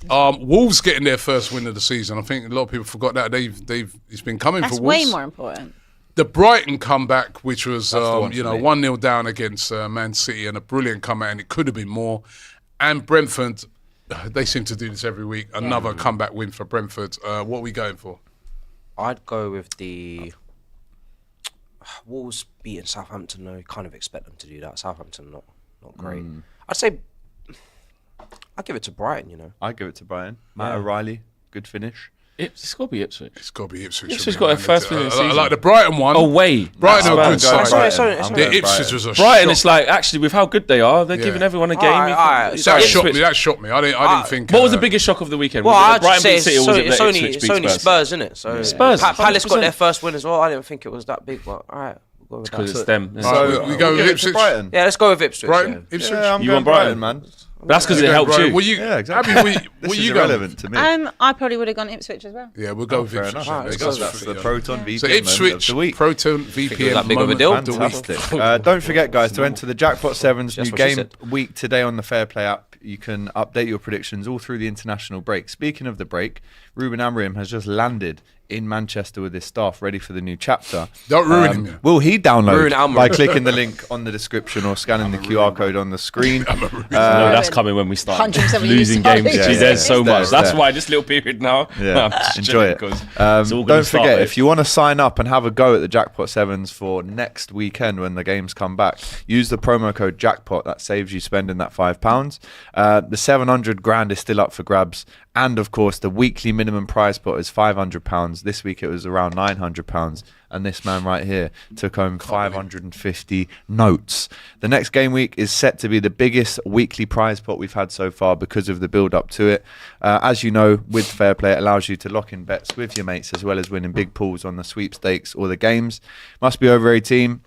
Wolves getting their first win of the season. I think a lot of people forgot that. It's been coming That's for Wolves. way more important. The Brighton comeback, which was 1-0 down against Man City, and a brilliant comeback, and it could have been more. And Brentford, they seem to do this every week. Another comeback win for Brentford. What are we going for? I'd go with the Wolves beating Southampton. No, you kind of expect them to do that. Southampton not great. I'd say I'd give it to Brighton. I'd give it to Brighton. Matt O'Reilly, good finish. It's got to be Ipswich. It's got to be Ipswich. Ipswich got their first win of the season. I like the Brighton one. Away. Brighton are a good side. Sorry. The Ipswich was a Brighton, shock. it's like, actually, with how good they are, they're giving everyone a game. Alright, That shocked me. I didn't think. What was the biggest shock of the weekend? Well, Was it I'd Brighton say beat City, or was it it's that only Ipswich beat Spurs? Spurs, isn't it? So Spurs, Palace got 100%. their first win as well. I didn't think it was that big, but all right, we'll go with Because that. it's them. So we go with Give it to Ipswich. Brighton. Yeah, let's go with Ipswich. Brighton, Ipswich. Yeah, I'm You going want Brighton? man. That's because it helped you. Yeah, exactly. Abby, This what is you going? irrelevant to me. I probably would have gone Ipswich as well. Yeah, we'll go with Fair Ipswich. enough. Let's Because go that's for the it. Proton VPN So moment of Ipswich, the week. Proton it was VPN that big of a moment deal? of the week. Fantastic. Don't forget, guys, to enter the Jackpot Sevens That's new what she game said. week today on the FairPlay app. You can update your predictions all through the international break. Speaking of the break, Ruben Amorim has just landed in Manchester with his staff ready for the new chapter. Don't ruin him. Yeah. Will he download Ruin Amorim. by clicking the link on the description or scanning the QR code on the screen? No, that's coming when we start 170 losing games. Yeah, yeah, There's so it's much. there, That's it's why this little period now. Yeah, I'm just enjoy it. chilling 'cause it's all gonna Don't start, forget, mate. if you want to sign up and have a go at the Jackpot Sevens for next weekend when the games come back, use the promo code Jackpot. That saves you spending that £5. The 700 grand is still up for grabs, and of course the weekly minimum prize pot is £500. This week it was around £900, and this man right here took home 550 notes. The next game week is set to be the biggest weekly prize pot we've had so far because of the build up to it. As you know, with FairPlay, it allows you to lock in bets with your mates as well as winning big pools on the sweepstakes or the games. Must be over 18.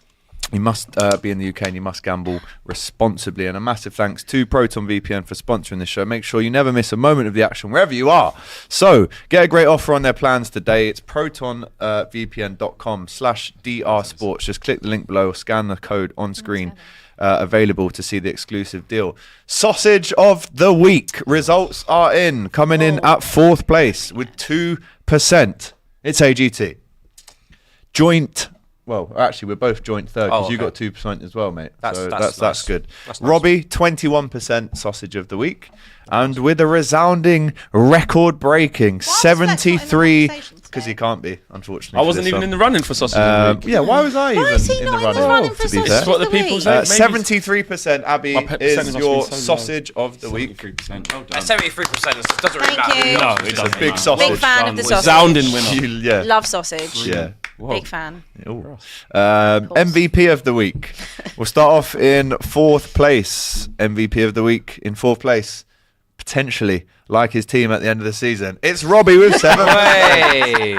You must be in the UK and you must gamble responsibly. And a massive thanks to Proton VPN for sponsoring this show. Make sure you never miss a moment of the action wherever you are. So get a great offer on their plans today. It's protonvpn.com/drsports. Just click the link below or scan the code on screen. Available to see the exclusive deal. Sausage of the week. Results are in. Coming in at 4th place with 2%. It's AGT. Joint. Well, actually, we're both joint third because you got 2% as well, mate. That's That's good. That's nice. Robbie, 21% sausage of the week. And with a resounding record-breaking Why was Flex not in the 73... conversation Because he today? can't be, unfortunately. I for wasn't this even one. in the running for sausage of the week. Yeah, why was I even is he in not the in the running? running for to be sausage fair? That's what the of the people week? say. Maybe 73%, Abby, My percentage is must be your so low. sausage of the week. 73%. Well done. 73%. It doesn't really Thank matter. you. No, it It's doesn't a big matter. sausage. Big fan of the sausage. Resounding winner. Yeah. Love sausage. Yeah. Big fan. Ooh. MVP of the week. We'll start off in 4th place. MVP of the week in 4th place. Potentially, like his team at the end of the season. It's Robbie with 7. Hey.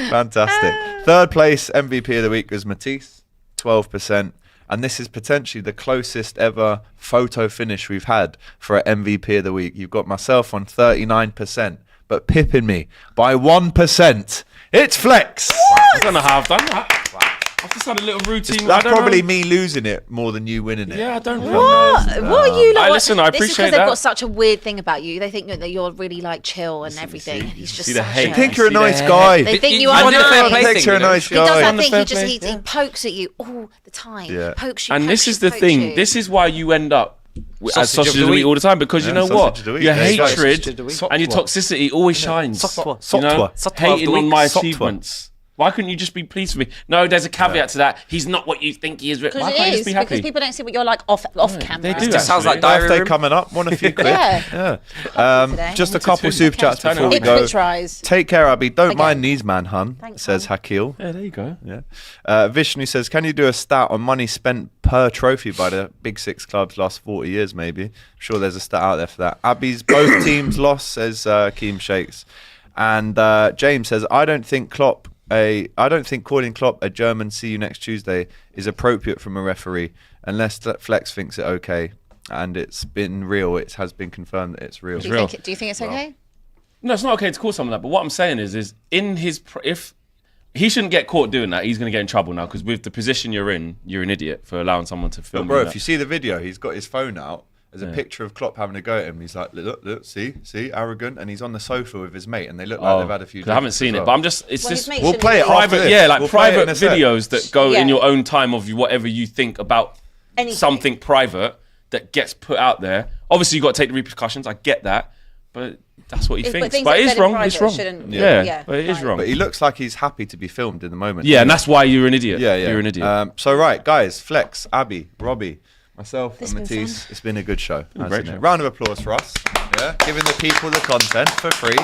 Fantastic. 3rd place MVP of the week was Matisse, 12%. And this is potentially the closest ever photo finish we've had for an MVP of the week. You've got myself on 39%, but pipping me by 1%. It's Flex. I don't know how I've done that. I've just had a little routine. That's I don't probably know. me losing it more than you winning it. Yeah, I don't know. What? What are you like? listen, I This is appreciate because they've that. got such a weird thing about you. They think that you're really like chill and everything. He's just see the such hate. a- I think you're a See the nice hair. guy. They think you You are want the fair nice. play He thinks thing, you're a you know? nice He does guy. that On the thing. fair He just play, he pokes at you all the time. Yeah. Pokes you. And pokes this you, is the pokes thing. you. This is why you end up as sausage of the week all the time, because you know sausage what? of the week. Your There you go. hatred Sausage of the week. and your toxicity always shines. Sotwa. You know? Sotwa. Hating of the on week. my Sotwa. achievements. Why couldn't you just be pleased with me? No, there's a caveat to that. He's not what you think he is. Why Because can't it you is just be happy? because people don't see what you're like off camera. they do It sounds like actually. diary Birthday room. coming up. Want a few quid? Yeah. today. Just a couple super chats Turn it before on. we go. Ipswich rise. Take care, Abby. Don't Again. mind these, man, hun. Thanks, says hun. Hakil. Yeah, there you go. Yeah. Vishnu says, can you do a stat on money spent per trophy by the big 6 clubs last 40 years, maybe? I'm sure there's a stat out there for that. Abby's both teams lost, says Keem Shakes. And James says, I don't think calling Klopp a German "see you next Tuesday" is appropriate from a referee. unless Flex thinks it okay, and it's been real. It has been confirmed that it's real. Do you think it's okay? No, it's not okay to call someone that. But what I'm saying is in his if he shouldn't get caught doing that, he's going to get in trouble now because with the position you're in, you're an idiot for allowing someone to film. But bro, you if you see the video, he's got his phone out. There's a picture of Klopp having a go at him. He's like, look, see, arrogant, and he's on the sofa with his mate, and they look like they've had a few. I haven't seen it, but I'm just. It's just We'll play it private. after this. Yeah, like We'll play it private in a sec. videos that go in your own time of whatever you think about something private that gets put out there. Obviously, you got to take the repercussions. I get that, but that's what he thinks. But it is wrong. It's wrong. Yeah, but it is wrong. But he looks like he's happy to be filmed in the moment. Yeah, and that's why you're an idiot. Yeah. You're an idiot. So right, guys, Flex, Abbi, Robbie, myself, It's and been Matisse. It's been a good show. a great show. Round of applause for us. Yeah, giving the people the content for free.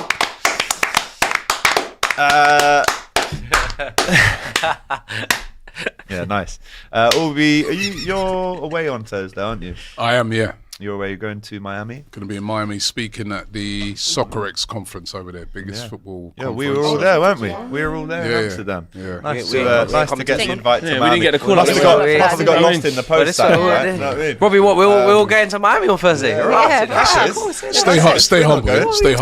Yeah, nice. You're away on Thursday, aren't you? I am, yeah. You're away. You're going to Miami. Going to be in Miami speaking at the SoccerX conference over there, biggest football. Yeah, conference. we were all there, weren't we? We were all there in Amsterdam. Yeah. Nice We- nice to get the invite to Yeah, we Miami. didn't get the call. Must have got lost in the But post. it's all right. You know what I mean? Robbie, what? We're all going to Miami on Thursday. Stay humble. Stay humble.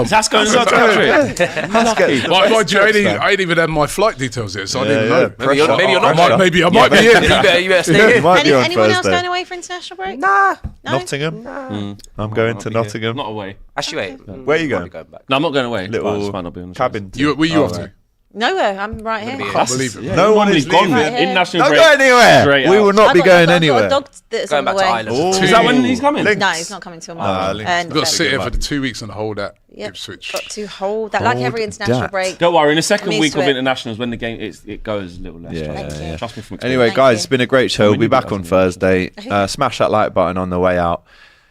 That's going to the country. Mind you, I ain't even had my flight details yet, so I didn't know. Maybe you're not. I might be in. You better stay in. Might be on Anyone else Thursday. going away for international break? Nah. Nottingham. I'm going to Nottingham. Not away. Actually, wait. Where are you going? Back. No, I'm not going away. Little I just might not be on the cabin. Where you off to? Nowhere. I'm right here. Can't believe it. Yeah, No one normally is gone. leaving. International Not break. going anywhere. Straight We out. will not be going anywhere. I've got a dog that's Going on back the to way. Ireland. Is that when he's coming? Links. No, he's not coming till Links. March. We've got to sit here for the 2 weeks and hold that Ipswich. Got to hold that like every international that. break. Don't worry. In the second I'm week used of to it. internationals, when the game it goes a little less. Yeah. Trust me from experience. Anyway, Thank guys, you. it's been a great show. We'll be back on Doesn't it? Thursday. Smash that like button on the way out.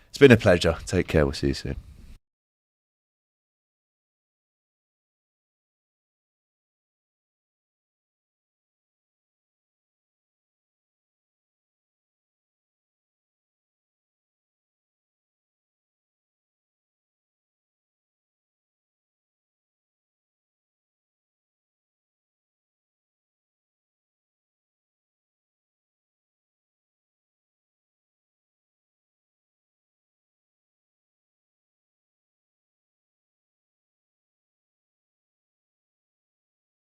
It's been a pleasure. Take care. We'll see you soon.